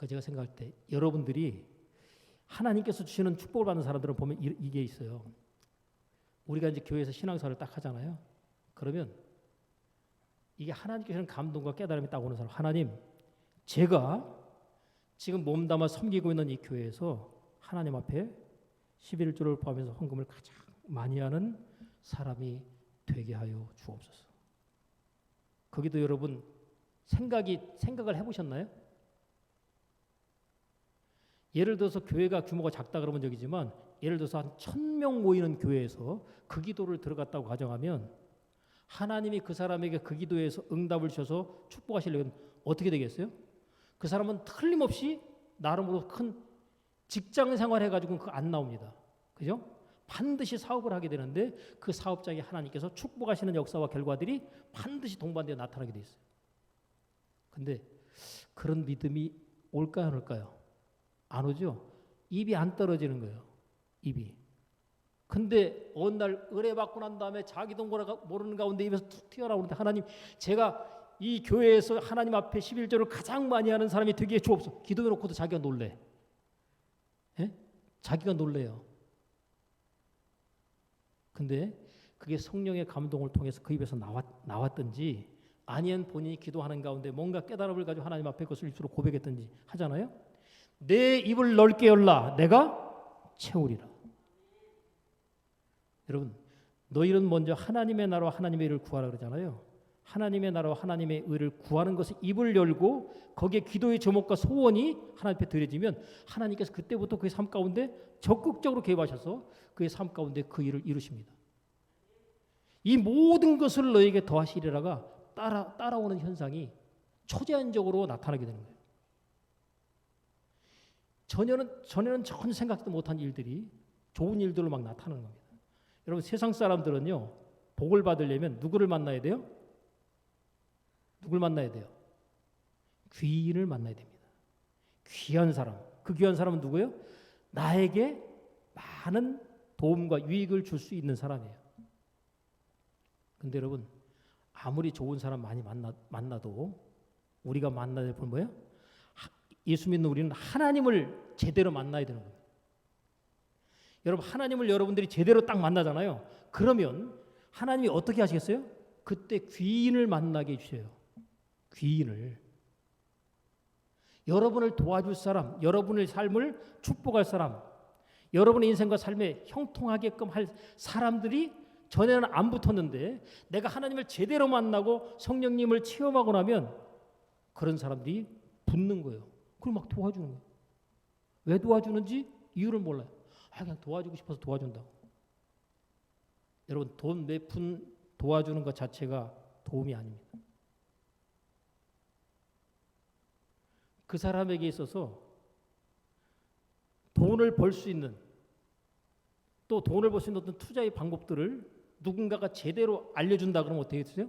제가 생각할 때 여러분들이 하나님께서 주시는 축복을 받는 사람들은 보면 이게 있어요. 우리가 이제 교회에서 신앙생활을 딱 하잖아요. 그러면 이게 하나님께서 주시는 감동과 깨달음이 딱 오는 사람, 하나님, 제가 지금 몸담아 섬기고 있는 이 교회에서 하나님 앞에 11조를 포함해서 헌금을 가장 많이 하는 사람이 되게 하여 주옵소서. 거기도 여러분 생각을 해보셨나요? 예를 들어서 교회가 규모가 작다 그러면 저기지만, 예를 들어서 한 1000명 모이는 교회에서 그 기도를 들어갔다고 가정하면 하나님이 그 사람에게 그 기도에서 응답을 주셔서 축복하시려면 어떻게 되겠어요? 그 사람은 틀림없이 나름으로 큰 직장 생활해가지고는 그거 안 나옵니다. 그죠? 반드시 사업을 하게 되는데 그 사업장에 하나님께서 축복하시는 역사와 결과들이 반드시 동반되어 나타나게 돼 있어요. 근데 그런 믿음이 올까요, 안 올까요? 안 오죠? 입이 안 떨어지는 거예요. 입이. 근데 어느 날 은혜 받고 난 다음에 자기도 모르는 가운데 입에서 툭 튀어나오는데, 하나님, 제가 이 교회에서 하나님 앞에 11조를 가장 많이 하는 사람이 되게 주옵소서. 기도해놓고도 자기가 놀래. 예? 자기가 놀래요. 근데 그게 성령의 감동을 통해서 그 입에서 나왔든지 아니면 본인이 기도하는 가운데 뭔가 깨달음을 가지고 하나님 앞에 그것을 입술로 고백했든지 하잖아요. 내 입을 넓게 열라 내가 채우리라. 여러분, 너희는 먼저 하나님의 나라와 하나님의 의를 구하라 그러잖아요. 하나님의 나라와 하나님의 의를 구하는 것을 입을 열고 거기에 기도의 제목과 소원이 하나님 앞에 드려지면 하나님께서 그때부터 그의 삶 가운데 적극적으로 개입하셔서 그의 삶 가운데 그 일을 이루십니다. 이 모든 것을 너에게 더하시리라가 따라오는 현상이 초제한적으로 나타나게 되는 거예요. 전에는 전혀 생각도 못한 일들이 좋은 일들로 막 나타나는 겁니다. 여러분, 세상 사람들은요, 복을 받으려면 누구를 만나야 돼요? 누굴 만나야 돼요? 귀인을 만나야 됩니다. 귀한 사람. 그 귀한 사람은 누구예요? 나에게 많은 도움과 유익을 줄 수 있는 사람이에요. 근데 여러분, 아무리 좋은 사람 많이 만나도 우리가 만나야 될 건 뭐예요? 예수 믿는 우리는 하나님을 제대로 만나야 되는 거예요. 여러분, 하나님을 여러분들이 제대로 딱 만나잖아요. 그러면 하나님이 어떻게 하시겠어요? 그때 귀인을 만나게 해주세요. 귀인을. 여러분을 도와줄 사람, 여러분의 삶을 축복할 사람, 여러분의 인생과 삶에 형통하게끔 할 사람들이 전에는 안 붙었는데 내가 하나님을 제대로 만나고 성령님을 체험하고 나면 그런 사람들이 붙는 거예요. 그럼 막 도와주는 거예요. 왜 도와주는지 이유를 몰라요. 그냥 도와주고 싶어서 도와준다고. 여러분, 돈 몇 푼 도와주는 것 자체가 도움이 아닙니다. 그 사람에게 있어서 돈을 벌 수 있는, 또 돈을 벌 수 있는 어떤 투자의 방법들을 누군가가 제대로 알려준다 그러면 어떻게 되세요?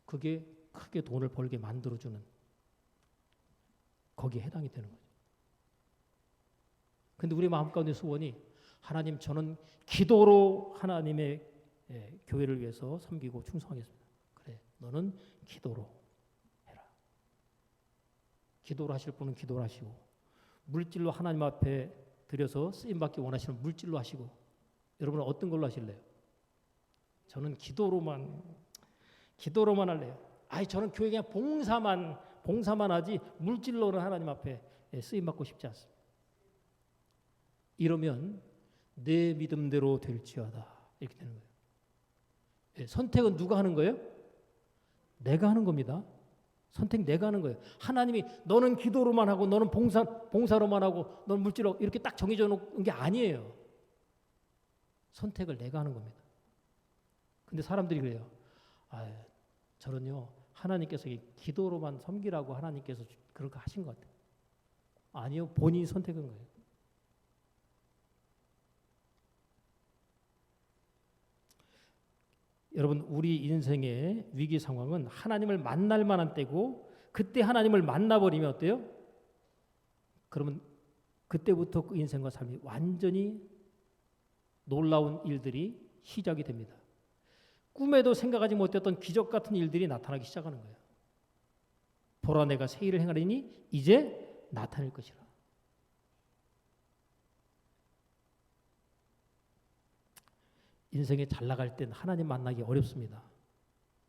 그게 크게 돈을 벌게 만들어주는, 거기에 해당이 되는 거죠. 근데 우리 마음 가운데 소원이, 하나님, 저는 기도로 하나님의 교회를 위해서 섬기고 충성하겠습니다. 그래, 너는 기도로 해라. 기도로 하실 분은 기도로 하시고, 물질로 하나님 앞에 드려서 쓰임받기 원하시는 물질로 하시고, 여러분은 어떤 걸로 하실래요? 저는 기도로만 할래요. 저는 교회 그냥 봉사만 하지 물질로는 하나님 앞에 쓰임받고 싶지 않습니다. 이러면 내 믿음대로 될지어다, 이렇게 되는 거예요. 선택은 누가 하는 거예요? 내가 하는 겁니다. 선택 내가 하는 거예요. 하나님이 너는 기도로만 하고 너는 봉사로만 하고 너는 물질로 이렇게 딱 정해져 놓은 게 아니에요. 선택을 내가 하는 겁니다. 근데 사람들이 그래요. 저는요, 하나님께서 기도로만 섬기라고 하나님께서 그렇게 하신 것 같아요. 아니요, 본인이 선택한 거예요. 여러분, 우리 인생의 위기 상황은 하나님을 만날 만한 때고, 그때 하나님을 만나버리면 어때요? 그러면 그때부터 그 인생과 삶이 완전히 놀라운 일들이 시작이 됩니다. 꿈에도 생각하지 못했던 기적 같은 일들이 나타나기 시작하는 거예요. 보라, 내가 새 일을 행하리니 이제 나타날 것이라. 인생에 잘 나갈 땐 하나님 만나기 어렵습니다.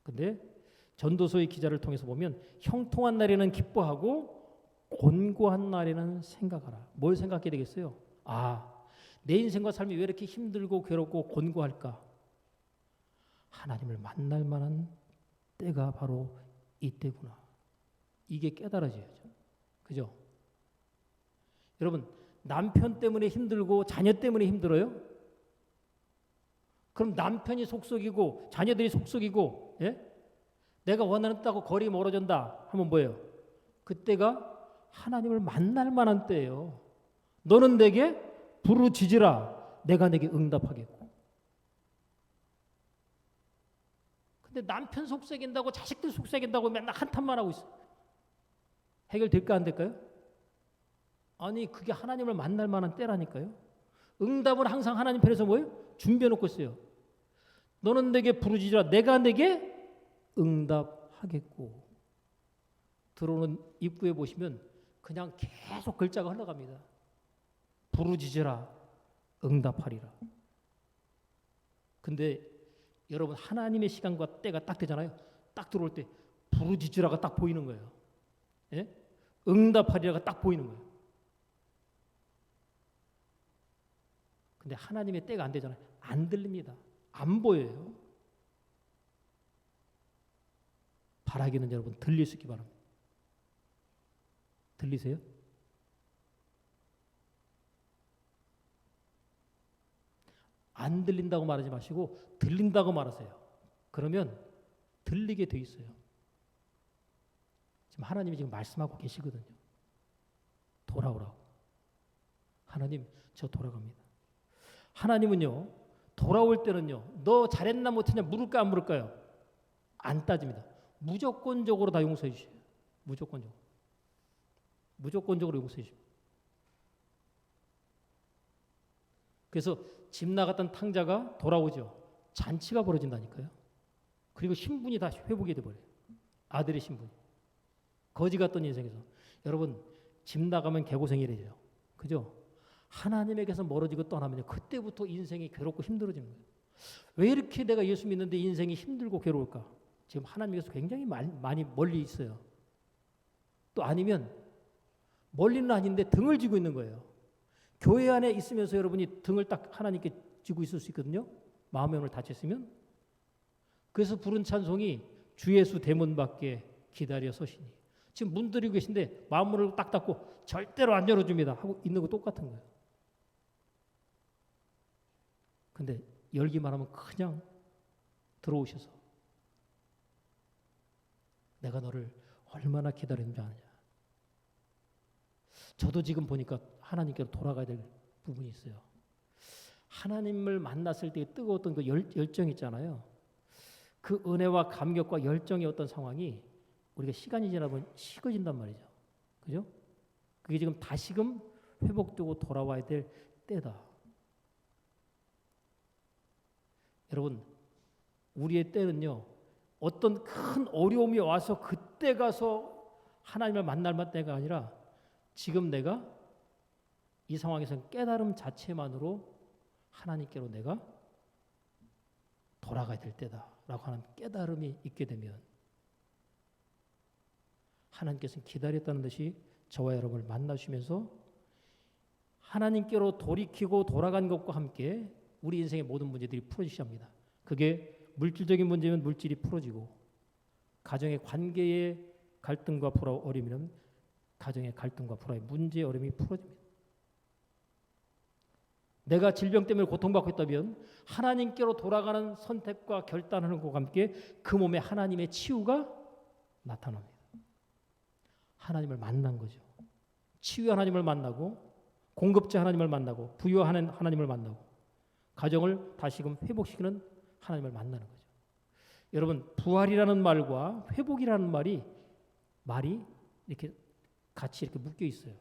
근데 전도서의 기자를 통해서 보면, 형통한 날에는 기뻐하고 곤고한 날에는 생각하라. 뭘 생각해야 되겠어요? 내 인생과 삶이 왜 이렇게 힘들고 괴롭고 곤고할까? 하나님을 만날 만한 때가 바로 이때구나. 이게 깨달아져야죠. 그죠? 여러분, 남편 때문에 힘들고 자녀 때문에 힘들어요? 그럼 남편이 속썩이고 자녀들이 속썩이고, 내가 원한다고 거리 멀어진다 하면 뭐예요? 그때가 하나님을 만날 만한 때예요. 너는 내게 부르짖으라, 내가 내게 응답하겠고. 근데 남편 속삭인다고 자식들 속삭인다고 맨날 한탄만 하고 있어. 해결될까 안 될까요? 아니, 그게 하나님을 만날 만한 때라니까요. 응답은 항상 하나님 편에서 뭐예요? 준비해 놓고 있어요. 너는 내게 부르짖으라, 내가 내게 응답하겠고. 들어오는 입구에 보시면 그냥 계속 글자가 흘러갑니다. 부르짖으라 응답하리라. 근데 여러분 하나님의 시간과 때가 딱 되잖아요. 딱 들어올 때 부르짖으라가 딱 보이는 거예요. 예? 응답하리라가 딱 보이는 거예요. 근데 하나님의 때가 안 되잖아요. 안 들립니다. 안 보여요. 바라기는 여러분 들릴 수 있기 바랍니다. 들리세요? 안 들린다고 말하지 마시고 들린다고 말하세요. 그러면 들리게 돼 있어요. 지금 하나님이 지금 말씀하고 계시거든요. 돌아오라고. 하나님, 저 돌아갑니다. 하나님은요, 돌아올 때는요, 너 잘했나 못했냐 물을까 안 물을까요? 안 따집니다. 무조건적으로 다 용서해 주셔요. 무조건적으로. 무조건적으로 용서해 주셔요. 그래서 집 나갔던 탕자가 돌아오죠. 잔치가 벌어진다니까요. 그리고 신분이 다시 회복이 돼버려요. 아들의 신분이. 거지 같던 인생에서. 여러분, 집 나가면 개고생이래요. 그죠? 하나님에게서 멀어지고 떠나면 그때부터 인생이 괴롭고 힘들어지는 거예요. 왜 이렇게 내가 예수 믿는데 인생이 힘들고 괴로울까? 지금 하나님께서 굉장히 많이 멀리 있어요. 또 아니면 멀리는 아닌데 등을 쥐고 있는 거예요. 교회 안에 있으면서 여러분이 등을 딱 하나님께 쥐고 있을 수 있거든요. 마음의 문을 닫혔으면. 그래서 부른 찬송이 주 예수 대문 밖에 기다려 서시니. 지금 문 들이고 계신데 마음문을 딱 닫고 절대로 안 열어줍니다 하고 있는 거 똑같은 거예요. 근데 열기만 하면 그냥 들어오셔서 내가 너를 얼마나 기다리는지 아느냐. 저도 지금 보니까 하나님께로 돌아가야 될 부분이 있어요. 하나님을 만났을 때 뜨거웠던 그 열정 있잖아요. 그 은혜와 감격과 열정의 어떤 상황이 우리가 시간이 지나면 식어진단 말이죠. 그죠? 그게 지금 다시금 회복되고 돌아와야 될 때다. 여러분, 우리의 때는요, 어떤 큰 어려움이 와서 그때 가서 하나님을 만날 때가 아니라 지금 내가 이 상황에서는 깨달음 자체만으로 하나님께로 내가 돌아가야 될 때다라고 하는 깨달음이 있게 되면 하나님께서는 기다렸다는 듯이 저와 여러분을 만나주시면서 하나님께로 돌이키고 돌아간 것과 함께 우리 인생의 모든 문제들이 풀어지셔야 합니다. 그게 물질적인 문제면 물질이 풀어지고 가정의 관계의 갈등과 불화 어려움이면 가정의 갈등과 불화의 문제 어려움이 풀어집니다. 내가 질병 때문에 고통받고 있다면 하나님께로 돌아가는 선택과 결단하는 것과 함께 그 몸에 하나님의 치유가 나타납니다. 하나님을 만난 거죠. 치유 하나님을 만나고 공급자 하나님을 만나고 부유한 하나님을 만나고 가정을 다시금 회복시키는 하나님을 만나는 거죠. 여러분, 부활이라는 말과 회복이라는 말이 이렇게 같이 이렇게 묶여 있어요.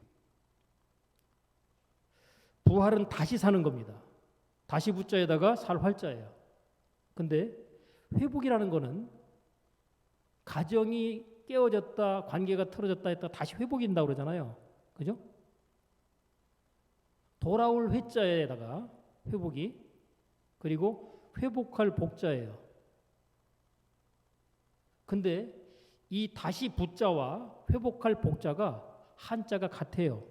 부활은 다시 사는 겁니다. 다시 부자에다가 살 활자예요. 근데 회복이라는 거는 가정이 깨어졌다, 관계가 틀어졌다 했다 다시 회복인다고 그러잖아요. 그죠? 돌아올 회자에다가 회복이, 그리고 회복할 복자예요. 근데 이 다시 부자와 회복할 복자가 한자가 같아요.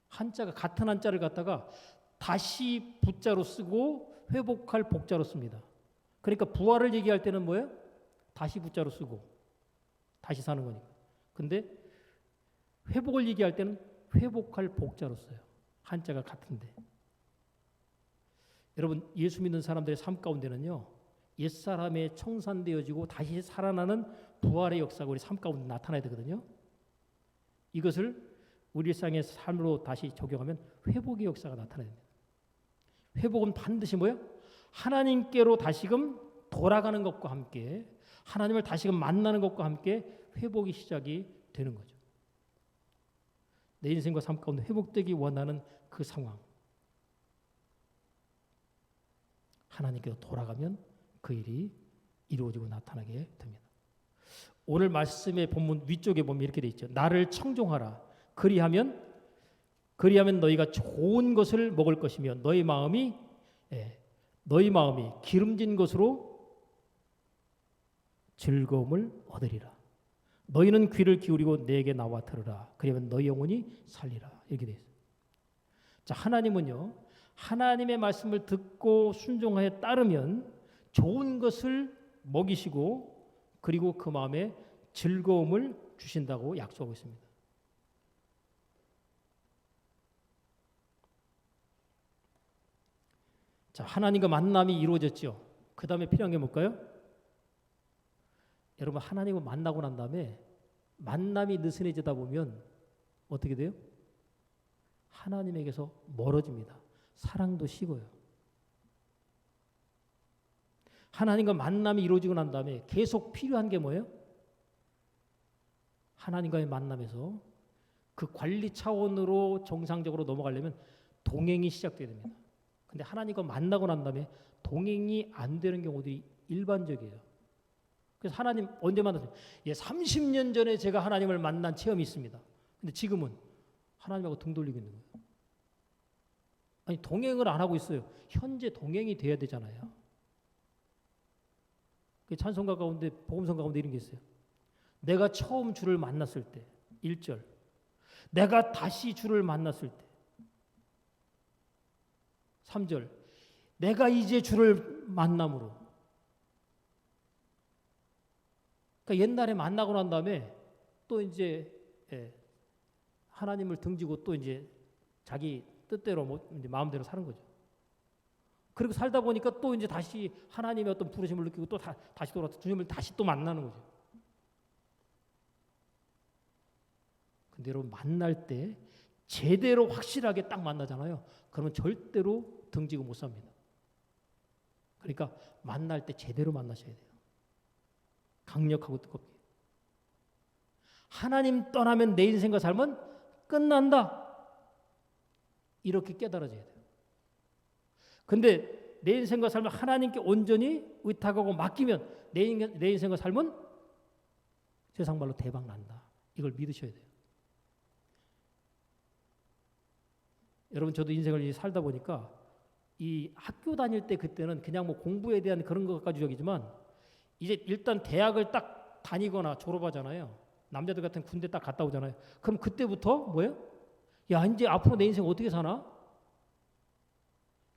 한자가 같은 한자를 갖다가 다시 부자로 쓰고 회복할 복자로 씁니다. 그러니까 부활을 얘기할 때는 뭐예요? 다시 부자로 쓰고 다시 사는 거니까. 근데 회복을 얘기할 때는 회복할 복자로 써요. 한자가 같은데. 여러분, 예수 믿는 사람들의 삶 가운데는요, 옛사람의 청산되어지고 다시 살아나는 부활의 역사가 우리 삶 가운데 나타나야 되거든요. 이것을 우리 일상의 삶으로 다시 적용하면 회복의 역사가 나타나야 됩니다. 회복은 반드시 뭐예요? 하나님께로 다시금 돌아가는 것과 함께 하나님을 다시금 만나는 것과 함께 회복이 시작이 되는 거죠. 내 인생과 삶 가운데 회복되기 원하는 그 상황. 하나님께로 돌아가면 그 일이 이루어지고 나타나게 됩니다. 오늘 말씀의 본문 위쪽에 보면 이렇게 돼 있죠. 나를 청종하라. 그리하면 너희가 좋은 것을 먹을 것이며 너희 마음이 기름진 것으로 즐거움을 얻으리라. 너희는 귀를 기울이고 내게 나와 들으라. 그러면 너희 영혼이 살리라. 이렇게 돼 있어요. 자, 하나님은요, 하나님의 말씀을 듣고 순종하여 따르면 좋은 것을 먹이시고 그리고 그 마음에 즐거움을 주신다고 약속하고 있습니다. 자, 하나님과 만남이 이루어졌죠. 그 다음에 필요한 게 뭘까요? 여러분, 하나님을 만나고 난 다음에 만남이 느슨해지다 보면 어떻게 돼요? 하나님에게서 멀어집니다. 사랑도 식어요. 하나님과 만남이 이루어지고 난 다음에 계속 필요한 게 뭐예요? 하나님과의 만남에서 그 관리 차원으로 정상적으로 넘어가려면 동행이 시작돼야 됩니다. 근데 하나님과 만나고 난 다음에 동행이 안 되는 경우들이 일반적이에요. 그래서 하나님 언제 만났어요? 30년 전에 제가 하나님을 만난 체험이 있습니다. 근데 지금은 하나님하고 등 돌리고 있는 거예요. 아니, 동행을 안 하고 있어요. 현재 동행이 돼야 되잖아요. 찬송가 가운데, 복음성 가운데 이런 게 있어요. 내가 처음 주를 만났을 때, 1절. 내가 다시 주를 만났을 때, 3절. 내가 이제 주를 만남으로. 그러니까 옛날에 만나고 난 다음에 또 이제 하나님을 등지고 또 이제 자기 뜻대로 이제 마음대로 사는 거죠. 그리고 살다 보니까 또 이제 다시 하나님의 어떤 부르심을 느끼고 또 다시 돌아서 주님을 다시 또 만나는 거죠. 근데 여러분, 만날 때 제대로 확실하게 딱 만나잖아요. 그러면 절대로 등지고 못 삽니다. 그러니까 만날 때 제대로 만나셔야 돼요. 강력하고 뜨겁게. 하나님 떠나면 내 인생과 삶은 끝난다. 이렇게 깨달아져야 돼요. 근데 내 인생과 삶을 하나님께 온전히 의탁하고 맡기면 내 인생과 삶은 세상 말로 대박 난다. 이걸 믿으셔야 돼요. 여러분, 저도 인생을 살다 보니까 이 학교 다닐 때 그때는 그냥 뭐 공부에 대한 그런 것 가지고 여기지만 이제 일단 대학을 딱 다니거나 졸업하잖아요. 남자들 같은 군대 딱 갔다 오잖아요. 그럼 그때부터 뭐예요? 야, 이제 앞으로 내 인생 어떻게 사나?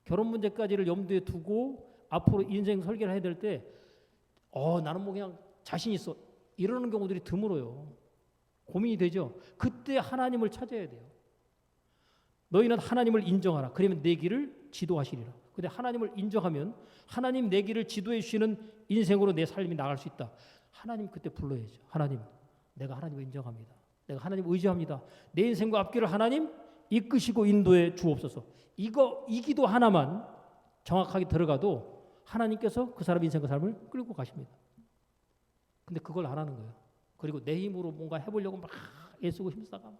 결혼 문제까지를 염두에 두고 앞으로 인생 설계를 해야 될 때 나는 뭐 그냥 자신 있어. 이러는 경우들이 드물어요. 고민이 되죠. 그때 하나님을 찾아야 돼요. 너희는 하나님을 인정하라. 그러면 내 길을 지도하시리라. 근데 하나님을 인정하면 하나님 내 길을 지도해 주시는 인생으로 내 삶이 나갈 수 있다. 하나님 그때 불러야죠. 하나님, 내가 하나님을 인정합니다. 내가 하나님을 의지합니다. 내 인생과 앞길을 하나님 이끄시고 인도해 주옵소서. 이 기도 하나만 정확하게 들어가도 하나님께서 그 사람 인생과 삶을 끌고 가십니다. 근데 그걸 안 하는 거예요. 그리고 내 힘으로 뭔가 해보려고 막 애쓰고 힘쓰다가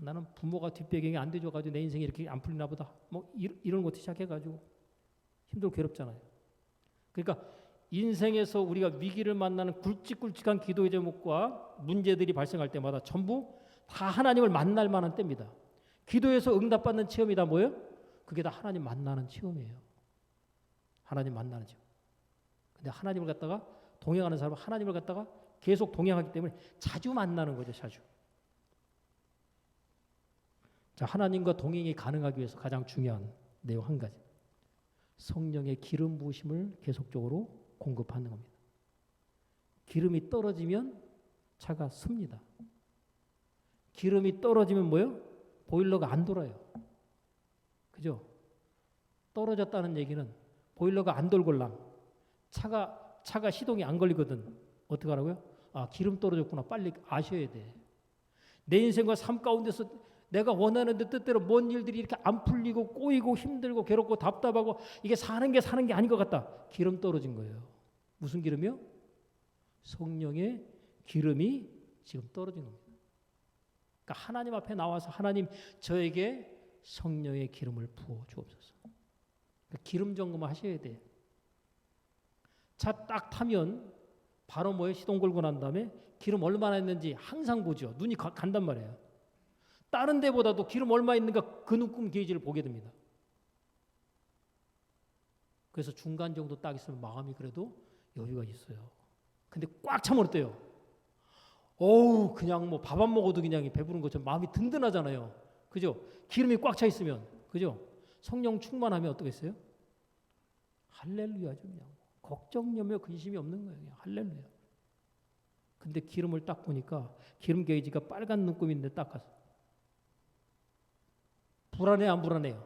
나는 부모가 뒷배경이 안 돼줘가지고 내 인생이 이렇게 안 풀리나 보다. 뭐 이런 것도 시작해가지고 힘들고 괴롭잖아요. 그러니까 인생에서 우리가 위기를 만나는 굵직굵직한 기도의 제목과 문제들이 발생할 때마다 전부 다 하나님을 만날 만한 때입니다. 기도에서 응답받는 체험이 다 뭐예요? 그게 다 하나님 만나는 체험이에요. 하나님 만나는 체험. 근데 하나님을 갖다가 동행하는 사람은 하나님을 갖다가 계속 동행하기 때문에 자주 만나는 거죠. 자주. 자, 하나님과 동행이 가능하기 위해서 가장 중요한 내용 한 가지. 성령의 기름 부으심을 계속적으로 공급하는 겁니다. 기름이 떨어지면 차가 습니다. 기름이 떨어지면 뭐예요? 보일러가 안 돌아요. 그죠? 떨어졌다는 얘기는 보일러가 안 돌걸랑 차가 시동이 안 걸리거든. 어떻게 하라고요? 기름 떨어졌구나. 빨리 아셔야 돼. 내 인생과 삶 가운데서 내가 원하는 데 뜻대로 뭔 일들이 이렇게 안 풀리고 꼬이고 힘들고 괴롭고 답답하고 이게 사는 게 아닌 것 같다. 기름 떨어진 거예요. 무슨 기름이요? 성령의 기름이 지금 떨어진 겁니다. 그러니까 하나님 앞에 나와서 하나님 저에게 성령의 기름을 부어 주옵소서. 그러니까 기름 점검을 하셔야 돼요. 차 딱 타면 바로 뭐예요? 시동 걸고 난 다음에 기름 얼마나 있는지 항상 보죠. 눈이 간단 말이에요. 다른 데보다도 기름 얼마 있는가 그 눈금 게이지를 보게 됩니다. 그래서 중간 정도 딱 있으면 마음이 그래도 여유가 있어요. 근데 꽉 차면 어때요? 어우, 그냥 뭐 밥 안 먹어도 그냥 배부른 것처럼 마음이 든든하잖아요. 그죠? 기름이 꽉 차 있으면. 그죠? 성령 충만하면 어떻겠어요? 할렐루야죠. 그냥. 걱정, 염려, 근심이 없는 거예요. 그냥 할렐루야. 근데 기름을 딱 보니까 기름 게이지가 빨간 눈금인데 딱 가서. 불안해, 안 불안해요?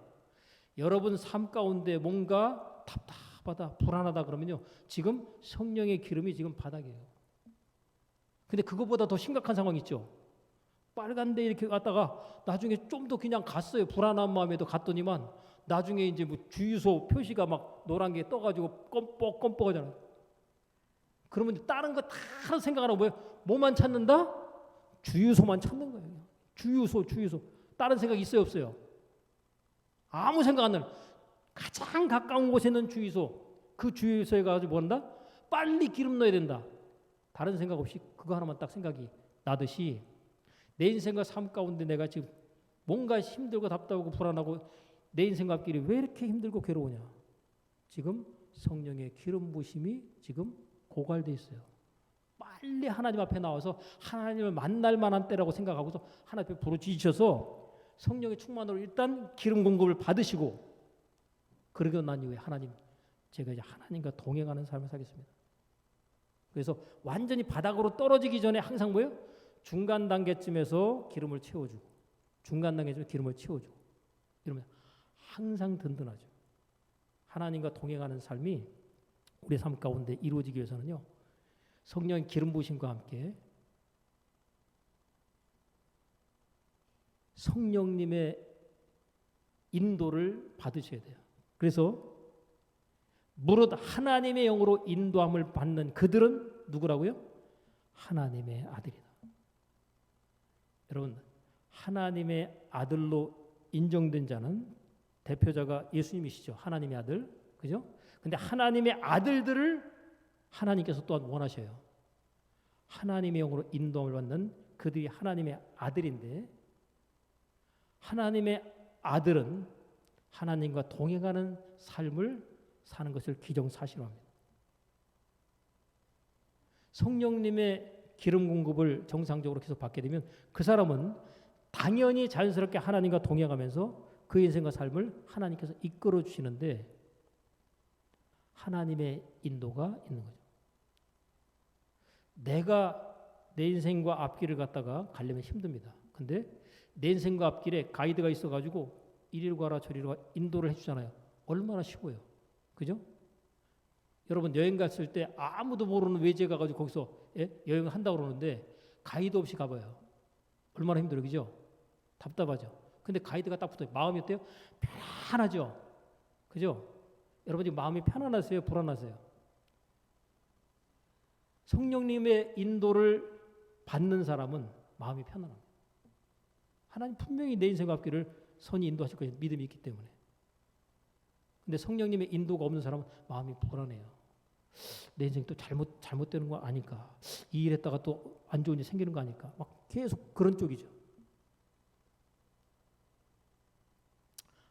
여러분 삶 가운데 뭔가 답답하다, 불안하다 그러면요. 지금 성령의 기름이 지금 바닥이에요. 근데 그것보다 더 심각한 상황 있죠. 빨간데 이렇게 갔다가 나중에 좀 더 그냥 갔어요. 불안한 마음에도 갔더니만 나중에 이제 뭐 주유소 표시가 막 노란 게 떠가지고 껌뻑껌뻑하잖아요. 그러면 다른 거 다 생각 안 하고 뭐만 찾는다? 주유소만 찾는 거예요. 주유소. 다른 생각 있어요, 없어요? 아무 생각 안 나요. 가장 가까운 곳에 있는 주유소. 그 주유소에 가서 뭐 한다? 빨리 기름 넣어야 된다. 다른 생각 없이 그거 하나만 딱 생각이 나듯이 내 인생과 삶 가운데 내가 지금 뭔가 힘들고 답답하고 불안하고 내 인생과 앞길이 왜 이렇게 힘들고 괴로우냐. 지금 성령의 기름 부심이 지금 고갈되어 있어요. 빨리 하나님 앞에 나와서 하나님을 만날 만한 때라고 생각하고서 하나님 앞에 부르짖으셔서 성령의 충만으로 일단 기름 공급을 받으시고 그러고 난 이후에 하나님 제가 이제 하나님과 동행하는 삶을 살겠습니다. 그래서 완전히 바닥으로 떨어지기 전에 항상 뭐예요? 중간 단계쯤에서 기름을 채워주고 중간 단계에서 기름을 채워주고 이러면 항상 든든하죠. 하나님과 동행하는 삶이 우리 삶 가운데 이루어지기 위해서는요. 성령의 기름 부으심과 함께 성령님의 인도를 받으셔야 돼요. 그래서 무릇 하나님의 영으로 인도함을 받는 그들은 누구라고요? 하나님의 아들이다. 여러분, 하나님의 아들로 인정된 자는 대표자가 예수님이시죠. 하나님의 아들. 그죠? 근데 하나님의 아들들을 하나님께서 또한 원하셔요. 하나님의 영으로 인도함을 받는 그들이 하나님의 아들인데 하나님의 아들은 하나님과 동행하는 삶을 사는 것을 기정사실화합니다. 성령님의 기름 공급을 정상적으로 계속 받게 되면 그 사람은 당연히 자연스럽게 하나님과 동행하면서 그 인생과 삶을 하나님께서 이끌어 주시는데 하나님의 인도가 있는 거죠. 내가 내 인생과 앞길을 갖다가 가려면 힘듭니다. 근데 내 인생과 앞길에 가이드가 있어가지고 이리로 가라 저리로 가라 인도를 해주잖아요. 얼마나 쉬워요. 그죠? 여러분 여행 갔을 때 아무도 모르는 외지에 가가지고 거기서 여행을 한다고 그러는데 가이드 없이 가봐요. 얼마나 힘들어요. 그죠? 답답하죠. 근데 가이드가 딱 붙어요. 마음이 어때요? 편안하죠. 그죠? 여러분 지금 마음이 편안하세요? 불안하세요? 성령님의 인도를 받는 사람은 마음이 편안합니다. 하나님 분명히 내 인생 앞길을 선히 인도하실 것을 믿음이 있기 때문에. 근데 성령님의 인도가 없는 사람은 마음이 불안해요. 내 인생 또 잘못되는 거 아닐까? 이 일 했다가 또 안 좋은 일이 생기는 거 아닐까? 막 계속 그런 쪽이죠.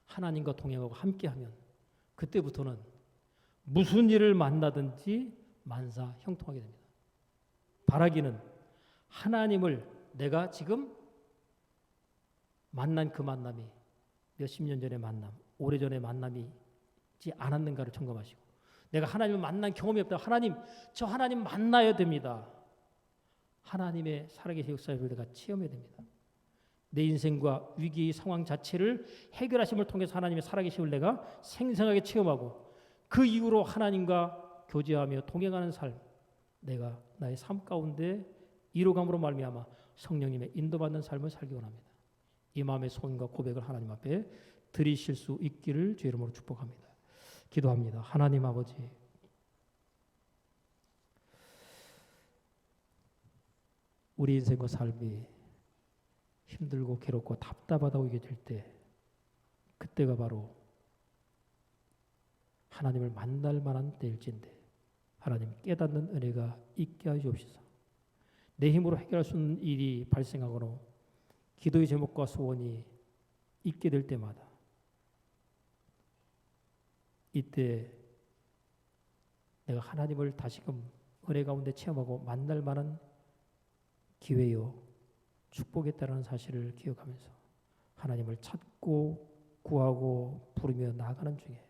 하나님과 동행하고 함께하면 그때부터는 무슨 일을 만나든지 만사 형통하게 됩니다. 바라기는 하나님을 내가 지금 만난 그 만남이 몇십 년 전의 만남, 오래전의 만남이지 않았는가를 점검하시고 내가 하나님을 만난 경험이 없다. 하나님, 저 하나님 만나야 됩니다. 하나님의 살아계신 역사를 내가 체험해야 됩니다. 내 인생과 위기의 상황 자체를 해결하심을 통해서 하나님의 살아계심을 내가 생생하게 체험하고 그 이후로 하나님과 교제하며 동행하는 삶, 내가 나의 삶 가운데 이루감으로 말미암아 성령님의 인도받는 삶을 살기 원합니다. 이 마음의 소원과 고백을 하나님 앞에 드리실 수 있기를 주의 이름으로 축복합니다. 기도합니다. 하나님 아버지, 우리 인생과 삶이 힘들고 괴롭고 답답하다고 얘기될 때 그때가 바로 하나님을 만날 만한 때일진데 하나님 깨닫는 은혜가 있게 하시옵소서. 내 힘으로 해결할 수 없는 일이 발생하거나 기도의 제목과 소원이 있게 될 때마다 이때 내가 하나님을 다시금 은혜 가운데 체험하고 만날 만한 기회요 축복했다는 사실을 기억하면서 하나님을 찾고 구하고 부르며 나아가는 중에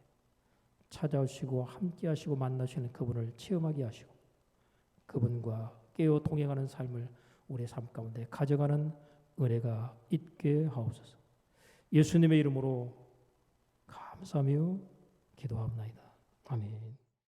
찾아오시고 함께하시고 만나시는 그분을 체험하게 하시고 그분과 깨어 동행하는 삶을 우리의 삶 가운데 가져가는 은혜가 있게 하옵소서. 예수님의 이름으로 감사하며 기도하옵나이다. 아멘.